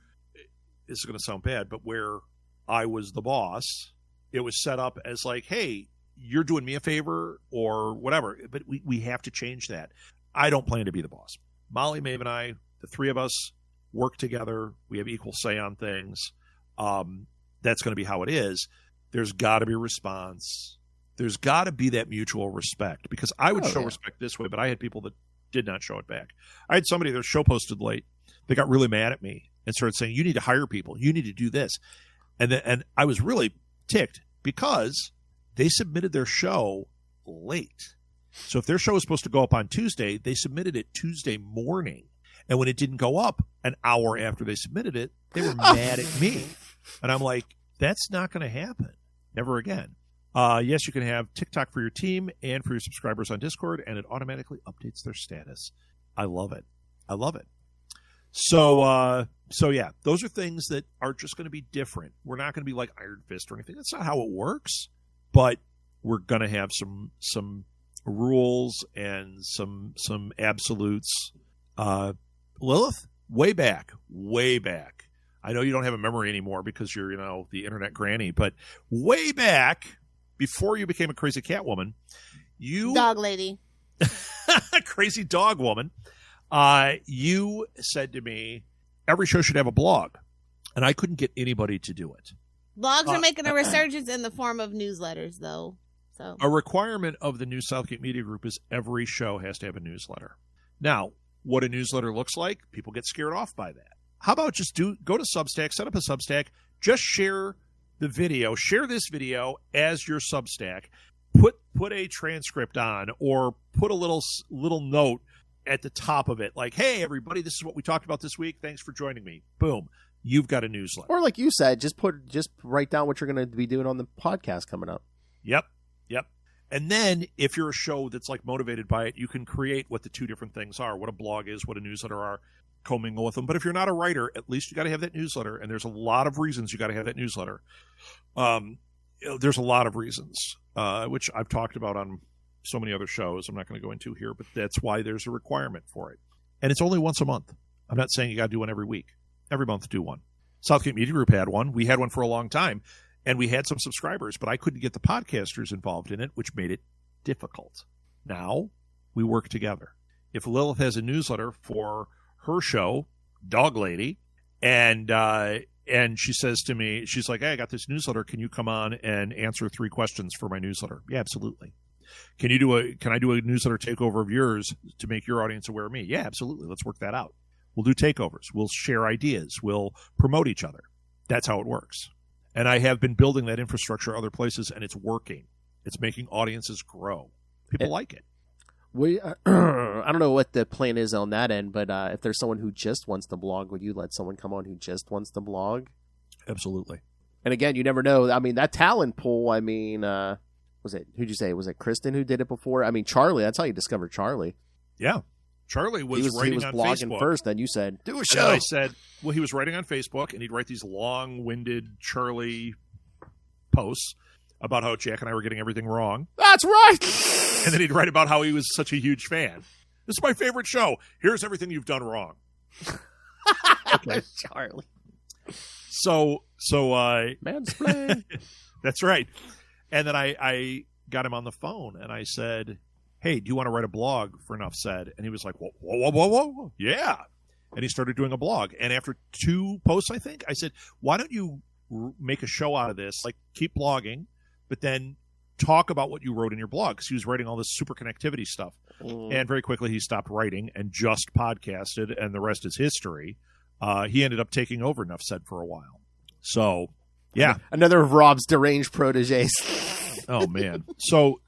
this is going to sound bad, but where I was the boss. It was set up as like, hey, you're doing me a favor or whatever. But we have to change that. I don't plan to be the boss. Molly, Maeve, and I, the three of us, work together. We have equal say on things. That's going to be how it is. There's got to be a response. There's got to be that mutual respect, because I would show respect this way, but I had people that did not show it back. I had somebody, their show posted late. They got really mad at me and started saying, you need to hire people. You need to do this. And I was really ticked because they submitted their show late. So if their show was supposed to go up on Tuesday, they submitted it Tuesday morning. And when it didn't go up an hour after they submitted it, they were mad at me. And I'm like, that's not going to happen. Never again. Yes, you can have TikTok for your team and for your subscribers on Discord, and it automatically updates their status. I love it. I love it. So yeah, those are things that are just going to be different. We're not going to be like Iron Fist or anything. That's not how it works. But we're going to have some rules and some absolutes. Lilith, way back. I know you don't have a memory anymore because you're, the internet granny, but way back before you became a crazy cat woman, dog lady, crazy dog woman, you said to me, every show should have a blog, and I couldn't get anybody to do it. Blogs are making a resurgence in the form of newsletters, though. So a requirement of the new Southgate Media Group is every show has to have a newsletter. Now, what a newsletter looks like, people get scared off by that. How about just go to Substack, set up a Substack, just share the video, share this video as your Substack, put a transcript on, or put a little note at the top of it, like, hey, everybody, this is what we talked about this week. Thanks for joining me. Boom. You've got a newsletter. Or like you said, just write down what you're going to be doing on the podcast coming up. Yep. And then if you're a show that's like motivated by it, you can create what the two different things are, what a blog is, what a newsletter are, commingle with them. But if you're not a writer, at least you got to have that newsletter. And there's a lot of reasons you got to have that newsletter. There's a lot of reasons, which I've talked about on so many other shows. I'm not going to go into here, but that's why there's a requirement for it. And it's only once a month. I'm not saying you got to do one every week. Every month do one. Southgate Media Group had one. We had one for a long time. And we had some subscribers, but I couldn't get the podcasters involved in it, which made it difficult. Now, we work together. If Lilith has a newsletter for her show, Dog Lady, and she says to me, she's like, hey, I got this newsletter. Can you come on and answer 3 questions for my newsletter? Yeah, absolutely. Can I do a newsletter takeover of yours to make your audience aware of me? Yeah, absolutely. Let's work that out. We'll do takeovers. We'll share ideas. We'll promote each other. That's how it works. And I have been building that infrastructure other places, and it's working. It's making audiences grow. People like it. I don't know what the plan is on that end, but if there's someone who just wants to blog, would you let someone come on who just wants to blog? Absolutely. And again, you never know. I mean, that talent pool, who'd you say? Was it Kristen who did it before? I mean, Charlie, that's how you discovered Charlie. Yeah. Charlie was writing on blogging Facebook first, then you said, do a show. And I said, well, he was writing on Facebook, and he'd write these long-winded Charlie posts about how Jack and I were getting everything wrong. That's right! And then he'd write about how he was such a huge fan. This is my favorite show. Here's everything you've done wrong. Okay. Charlie. So mansplain. That's right. And then I got him on the phone, and I said, hey, do you want to write a blog for Enough Said? And he was like, whoa. Yeah. And he started doing a blog. And after 2 posts, I think, I said, why don't you make a show out of this? Like, keep blogging, but then talk about what you wrote in your blog. Because he was writing all this super connectivity stuff. And very quickly, he stopped writing and just podcasted, and the rest is history. He ended up taking over Enough Said for a while. So, yeah. Another of Rob's deranged proteges. Oh, man. So...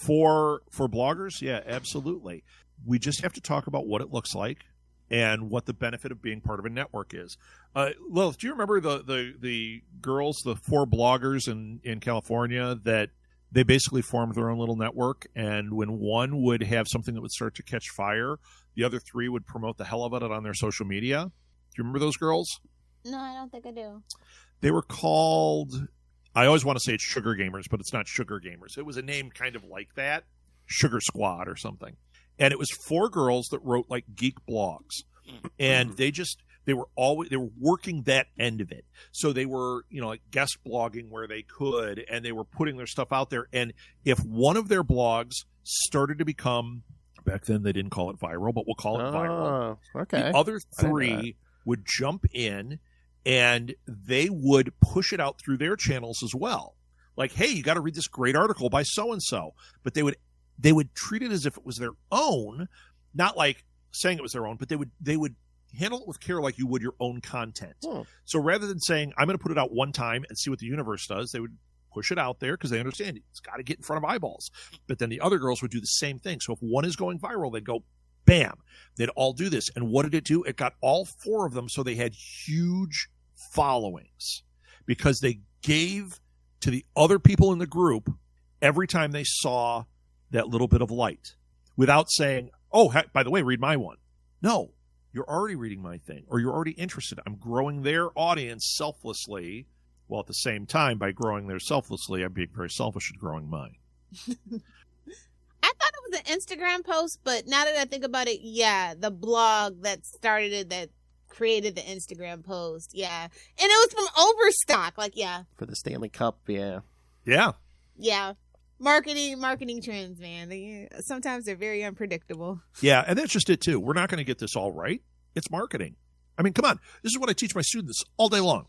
For bloggers, yeah, absolutely. We just have to talk about what it looks like and what the benefit of being part of a network is. Lilith, do you remember the girls, the 4 bloggers in California that they basically formed their own little network, and when one would have something that would start to catch fire, the other 3 would promote the hell of it on their social media? Do you remember those girls? No, I don't think I do. They were called... I always want to say it's Sugar Gamers, but it's not Sugar Gamers. It was a name kind of like that, Sugar Squad or something. And it was 4 girls that wrote like geek blogs. And they were working that end of it. So they were, like guest blogging where they could, and they were putting their stuff out there. And if one of their blogs started to become, back then they didn't call it viral, but we'll call it viral. Okay. The other 3 would jump in and they would push it out through their channels as well. Like, hey, you got to read this great article by so-and-so. But they would treat it as if it was their own, not like saying it was their own, but they would handle it with care like you would your own content. So rather than saying, I'm going to put it out one time and see what the universe does, they would push it out there because they understand it's got to get in front of eyeballs. But then the other girls would do the same thing. So if one is going viral, they'd go, bam, they'd all do this. And what did it do? It got all 4 of them so they had huge followings because they gave to the other people in the group every time they saw that little bit of light without saying, oh, by the way, read my one. No, you're already reading my thing or you're already interested. I'm growing their audience selflessly. While at the same time, by growing theirs selflessly, I'm being very selfish in growing mine. I thought it was an Instagram post, but now that I think about it, yeah, the blog that started it, that created the Instagram post, yeah. And it was from Overstock, For the Stanley Cup, yeah. Yeah. Yeah. Marketing trends, man. Sometimes they're very unpredictable. Yeah, and that's just it, too. We're not going to get this all right. It's marketing. I mean, come on. This is what I teach my students all day long.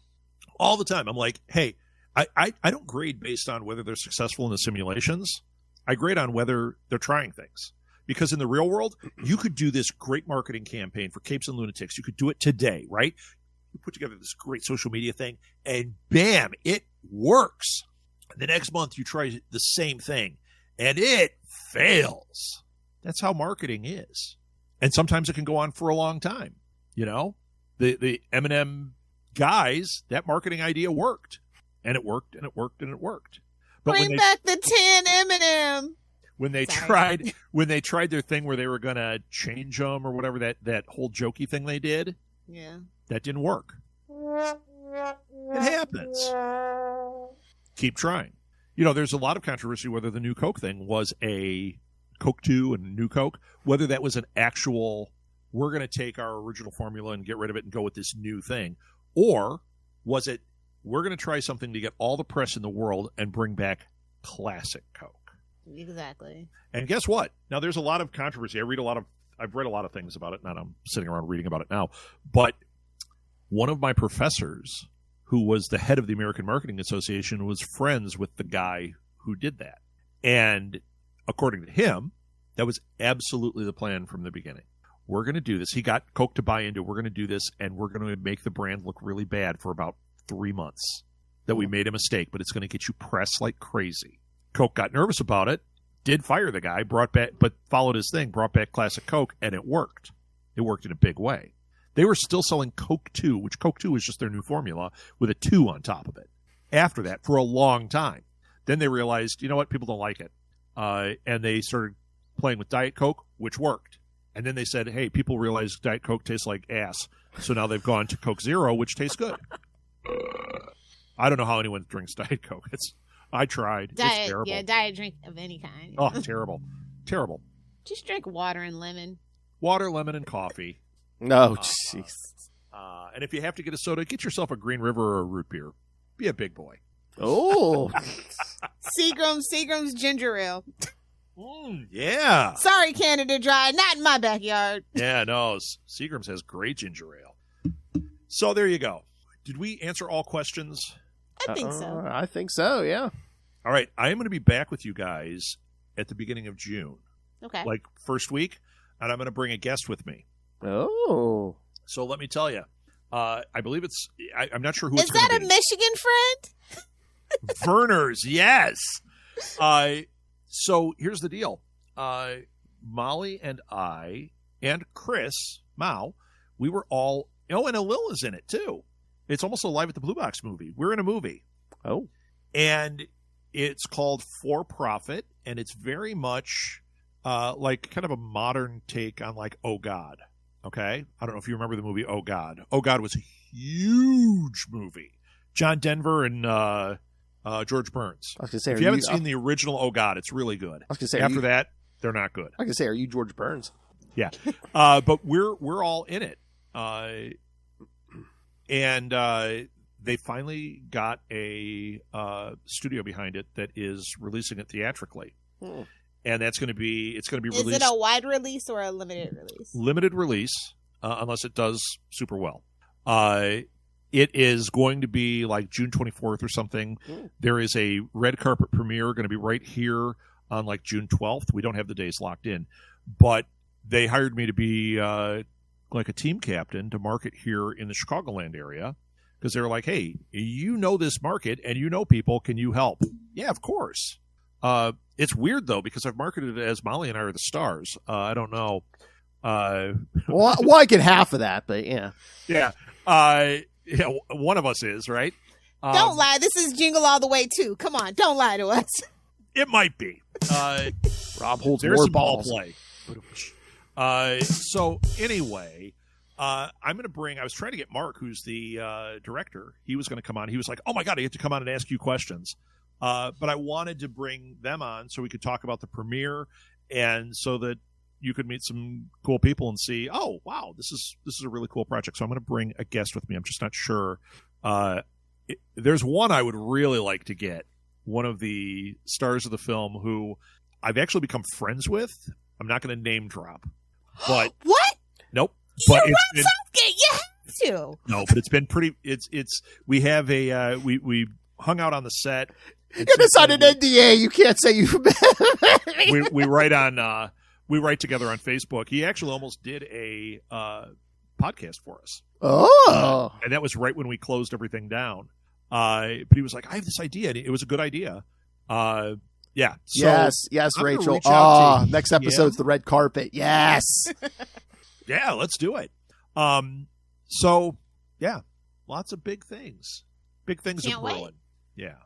All the time. I'm like, hey, I don't grade based on whether they're successful in the simulations. I grade on whether they're trying things. Because in the real world, you could do this great marketing campaign for Capes and Lunatics. You could do it today, right? You put together this great social media thing, and bam, it works. The next month, you try the same thing, and it fails. That's how marketing is. And sometimes it can go on for a long time. The M&M guys, that marketing idea worked. And it worked, and it worked, and it worked. But Bring back the 10 M&M. When they tried their thing where they were going to change them or whatever, that whole jokey thing they did, that didn't work. It happens. Keep trying. There's a lot of controversy whether the new Coke thing was a Coke 2 and new Coke, whether that was an actual, we're going to take our original formula and get rid of it and go with this new thing, or was it, we're going to try something to get all the press in the world and bring back classic Coke. Exactly. And guess what? Now, there's a lot of controversy. I've read a lot of things about it. Not I'm sitting around reading about it now. But one of my professors, who was the head of the American Marketing Association, was friends with the guy who did that. And according to him, that was absolutely the plan from the beginning. We're going to do this. He got Coke to buy into it. We're going to do this, and we're going to make the brand look really bad for about 3 months. That we made a mistake, but it's going to get you pressed like crazy. Coke got nervous about it, did fire the guy, but followed his thing, brought back classic Coke, and it worked. It worked in a big way. They were still selling Coke 2, which Coke 2 was just their new formula with a 2 on top of it. After that, for a long time. Then they realized, you know what, people don't like it. And they started playing with Diet Coke, which worked. And then they said, hey, people realize Diet Coke tastes like ass. So now they've gone to Coke Zero, which tastes good. I don't know how anyone drinks Diet Coke. I tried. It's terrible. Yeah, diet drink of any kind. Oh, terrible. Terrible. Just drink water and lemon. Water, lemon, and coffee. No, jeez. And if you have to get a soda, get yourself a Green River or a root beer. Be a big boy. Oh. Seagram's ginger ale. Yeah. Sorry, Canada Dry. Not in my backyard. Yeah, no. Seagram's has great ginger ale. So there you go. Did we answer all questions? I think so. I think so, yeah. All right. I am going to be back with you guys at the beginning of June. Okay. Like first week. And I'm going to bring a guest with me. Oh. So let me tell you. I believe I'm not sure who Is it's going to be. Is that a Michigan friend? Verner's, yes. So here's the deal. Molly and I and Chris Mao, we were all, and Alil is in it too. It's almost a Live at the Blue Box movie. We're in a movie. Oh. And it's called For Profit, and it's very much like kind of a modern take on like Oh God. Okay? I don't know if you remember the movie Oh God. Oh God was a huge movie. John Denver and George Burns. I was gonna say, if you haven't seen the original Oh God, it's really good. I was gonna say, after that, They're not good. I can say, are you George Burns? Yeah. But we're all in it. And they finally got a studio behind it that is releasing it theatrically. And it's going to be released. Is it a wide release or a limited release? Limited release, unless it does super well. It is going to be like June 24th or something. There is a red carpet premiere going to be right here on like June 12th. We don't have the days locked in, but they hired me to be like a team captain to market here in the Chicagoland area, because they were like, hey, you know this market and you know people. Can you help? Yeah, of course. It's weird, though, because I've marketed it as Molly and I are the stars. I don't know. Well, I get half of that, but yeah. Yeah. Yeah, one of us is, right? Don't lie. This is Jingle All the Way, too. Come on. Don't lie to us. It might be. Rob holds there's more some ball balls. play. So anyway, I'm going to bring. I was trying to get Mark, who's the director. He was going to come on. He was like, "Oh my god, I get to come on and ask you questions." But I wanted to bring them on so we could talk about the premiere, and so that you could meet some cool people and see, oh wow, this is a really cool project. So I'm going to bring a guest with me. I'm just not sure. There's one I would really like to get. One of the stars of the film who I've actually become friends with. I'm not going to name drop, but what? Nope. You're But Rob Southgate. You have to. No, but it's been pretty. It's. We have a. We hung out on the set. You're gonna sign an NDA. You can't say you. we write on. We write together on Facebook. He actually almost did a podcast for us. Oh. And that was right when we closed everything down. But he was like, I have this idea. And it was a good idea. Yeah. So yes, I'm gonna Rachel. reach out to- Next episode's the red carpet. Yes. Yeah, let's do it. So, yeah, lots of big things. Big things Can't are wait. brewing. Yeah.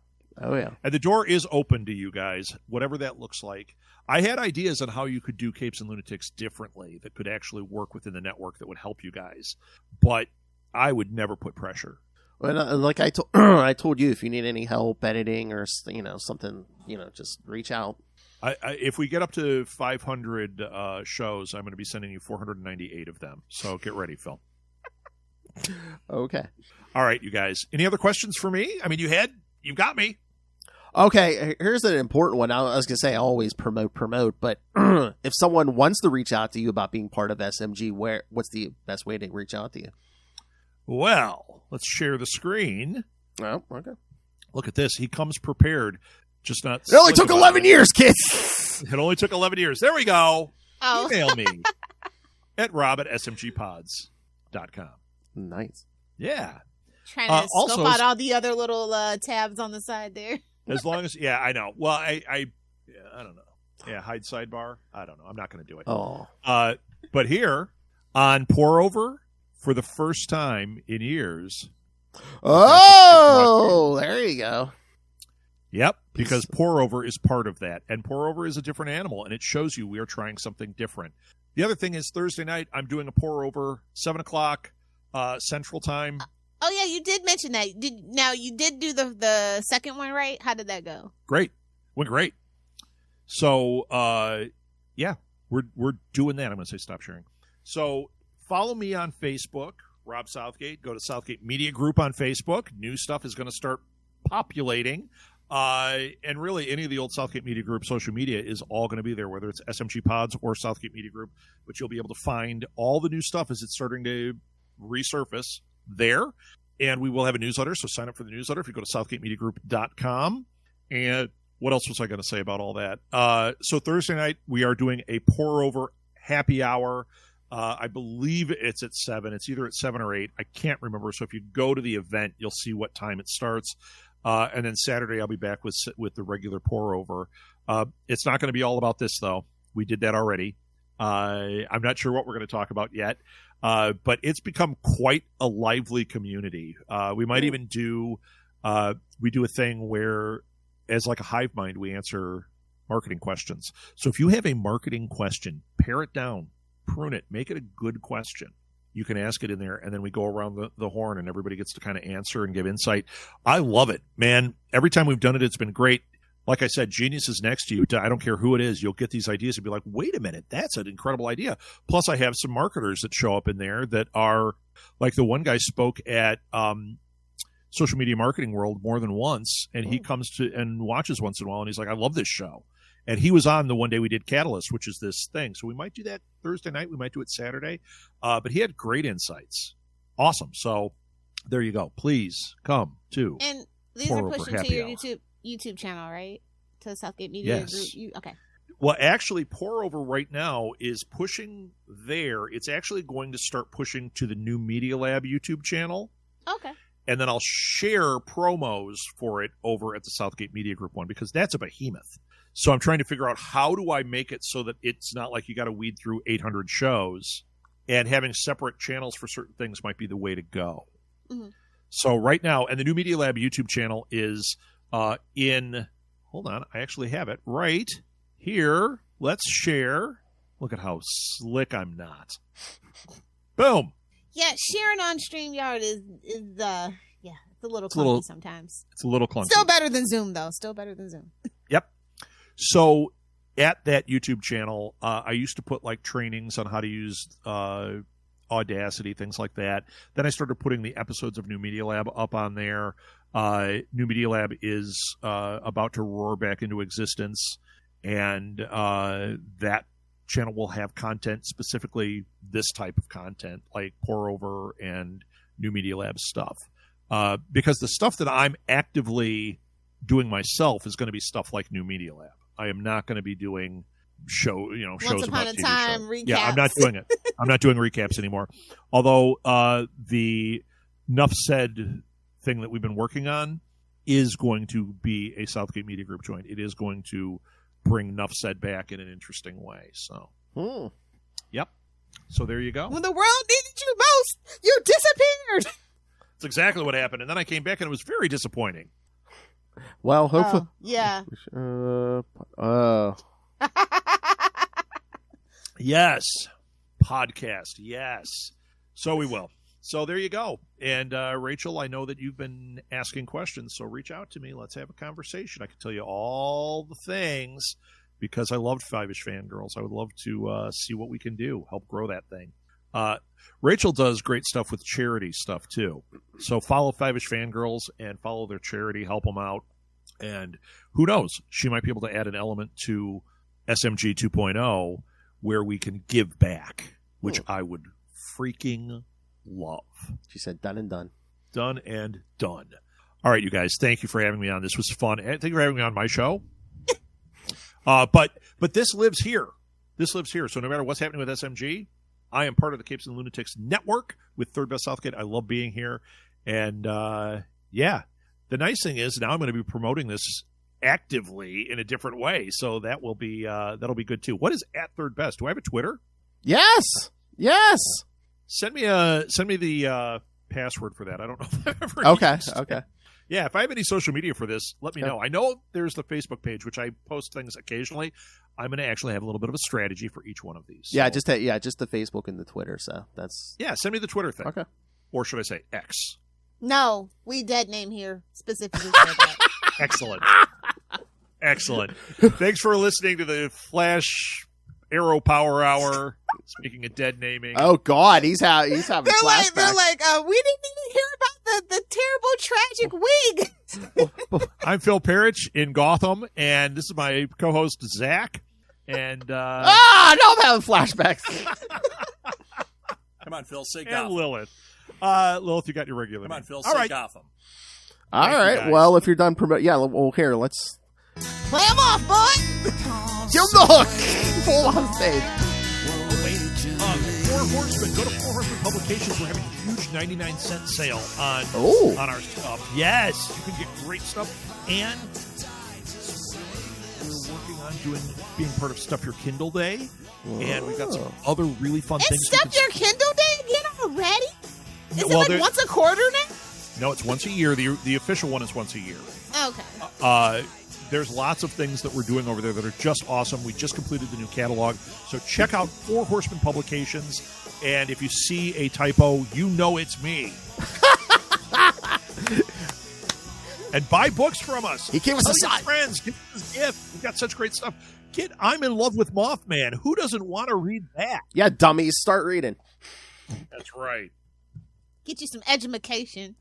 Oh, yeah. And the door is open to you guys, whatever that looks like. I had ideas on how you could do Capes and Lunatics differently that could actually work within the network that would help you guys. But I would never put pressure. Well, like I told, I told you, if you need any help editing or something, just reach out. If we get up to 500 shows, I'm going to be sending you 498 of them. So get ready, Phil. Okay. All right, you guys. Any other questions for me? I mean, you got me. Okay, here's an important one. I was going to say I always promote, but if someone wants to reach out to you about being part of SMG, what's the best way to reach out to you? Well, let's share the screen. Oh, okay. Look at this. He comes prepared. Just not. It only took 11 years, kids. It only took 11 years. There we go. Oh. Email me at rob@smgpods.com. Nice. Yeah. Trying to also, scope out all the other little tabs on the side there. As long as, yeah, I know. Well, I don't know. Yeah, hide sidebar. I don't know. I'm not going to do it. Oh. But here on Pour Over, for the first time in years. Oh, there you go. Yep, because Pour Over is part of that. And Pour Over is a different animal, and it shows you we are trying something different. The other thing is Thursday night, I'm doing a Pour Over, 7 o'clock Central Time. Oh, yeah, you did mention that. Now, you did do the second one, right? How did that go? Great. Went great. So, yeah, we're doing that. I'm going to say stop sharing. So, follow me on Facebook, Rob Southgate. Go to Southgate Media Group on Facebook. New stuff is going to start populating. And really, any of the old Southgate Media Group social media is all going to be there, whether it's SMG Pods or Southgate Media Group. But you'll be able to find all the new stuff as it's starting to resurface there. And we will have a newsletter, so sign up for the newsletter if you go to southgatemediagroup.com. And what else was I going to say about all that? So Thursday night, we are doing a Pour Over happy hour. I believe it's at 7. It's either at 7 or 8. I can't remember. So if you go to the event, you'll see what time it starts. And then Saturday, I'll be back with the regular Pour Over. It's not going to be all about this, though. We did that already. I'm not sure what we're going to talk about yet. But it's become quite a lively community. We might even do a thing where, as like a hive mind, we answer marketing questions. So if you have a marketing question, pare it down, prune it, make it a good question. You can ask it in there, and then we go around the horn, and everybody gets to kind of answer and give insight. I love it, man. Every time we've done it, it's been great. like I said, geniuses next to you. I don't care who it is. You'll get these ideas and be like, wait a minute, that's an incredible idea. Plus, I have some marketers that show up in there that are like the one guy spoke at Social Media Marketing World more than once, and he comes to and watches once in a while, and he's like, I love this show. And he was on the one day we did Catalyst, which is this thing. So we might do that Thursday night. We might do it Saturday. But he had great insights. Awesome. So there you go. Please come to. And these are pushing to your YouTube channel, right? To Southgate Media Group. Okay. Well, actually, Pour Over right now is pushing there. It's actually going to start pushing to the New Media Lab YouTube channel. Okay. And then I'll share promos for it over at the Southgate Media Group one, because that's a behemoth. So I'm trying to figure out, how do I make it so that it's not like you got to weed through 800 shows, and having separate channels for certain things might be the way to go. Mm-hmm. So right now, and the New Media Lab YouTube channel is hold on, I actually have it right here. Let's share. Look at how slick I'm not. Boom. Yeah, sharing on StreamYard is it's a little clunky sometimes. It's a little clunky. Still better than Zoom, though. Still better than Zoom. Yep. So at that YouTube channel, I used to put like trainings on how to use Audacity, things like that. Then I started putting the episodes of New Media Lab up on there. New Media Lab is about to roar back into existence, and that channel will have content, specifically this type of content, like Pour Over and New Media Lab stuff. Because the stuff that I'm actively doing myself is going to be stuff like New Media Lab. I am not going to be doing shows Once Upon about a TV Time shows. recaps. Yeah, I'm not doing it. I'm not doing recaps anymore. Although the Nuff Said thing that we've been working on is going to be a Southgate Media Group joint. It is going to bring Nuff Said back in an interesting way. So, Yep. So there you go. When the world needed you most, you disappeared. That's exactly what happened. And then I came back, and it was very disappointing. Well, hopefully. Yeah. Yes. Podcast. Yes. So we will. So there you go. And Rachel, I know that you've been asking questions, so reach out to me. Let's have a conversation. I can tell you all the things, because I loved Five-ish Fangirls. I would love to see what we can do, help grow that thing. Rachel does great stuff with charity stuff, too. So follow Five-ish Fangirls and follow their charity, help them out. And who knows, she might be able to add an element to SMG 2.0 where we can give back, which I would freaking love. She said done and done. Done and done. All right, you guys, thank you for having me on. This was fun. Thank you for having me on my show. But this lives here. This lives here. So no matter what's happening with SMG, I am part of the Capes and Lunatics network with Third Best Southgate. I love being here. And, yeah, the nice thing is now I'm going to be promoting this actively in a different way. So that will be that'll be good, too. What is at Third Best? Do I have a Twitter? Yes. Yes. Send me the password for that. I don't know if I've ever used it. Okay. Yeah, if I have any social media for this, let me know. I know there's the Facebook page, which I post things occasionally. I'm going to actually have a little bit of a strategy for each one of these. Yeah, just the Facebook and the Twitter. So that's send me the Twitter thing. Okay. Or should I say X? No, we dead name here specifically for that. Excellent. Excellent. Thanks for listening to the Flash Arrow Power Hour. Speaking of dead naming. Oh God, he's having flashbacks. They're like, we didn't even hear about the terrible tragic wig. I'm Phil Parrish in Gotham, and this is my co-host Zach. And no, I'm having flashbacks. Come on, Phil, say and Gotham. Lilith. Lilith, you got your regular. Come on, name. Phil, All say right. Gotham. All Thank you, right. guys. Well, if you're done well, here, let's Play them off, boy. give him the hook. Pull on stage. Four Horsemen. Go to Four Horsemen Publications. We're having a huge 99-cent sale on our stuff. Yes, you can get great stuff. And we're working on being part of Stuff Your Kindle Day. And we've got some other really fun things. It's Stuff Your Kindle Day again already? Is Well, it like once a quarter now? No, it's once a year. The official one is once a year. Okay. There's lots of things that we're doing over there that are just awesome. We just completed the new catalog. So check out Four Horsemen Publications. And if you see a typo, you know it's me. And buy books from us. He gave us Tell a your sign. friends. Give us a gift. We've got such great stuff. Kid, I'm in love with Mothman. Who doesn't want to read that? Yeah, dummies, start reading. That's right. Get you some edumacation.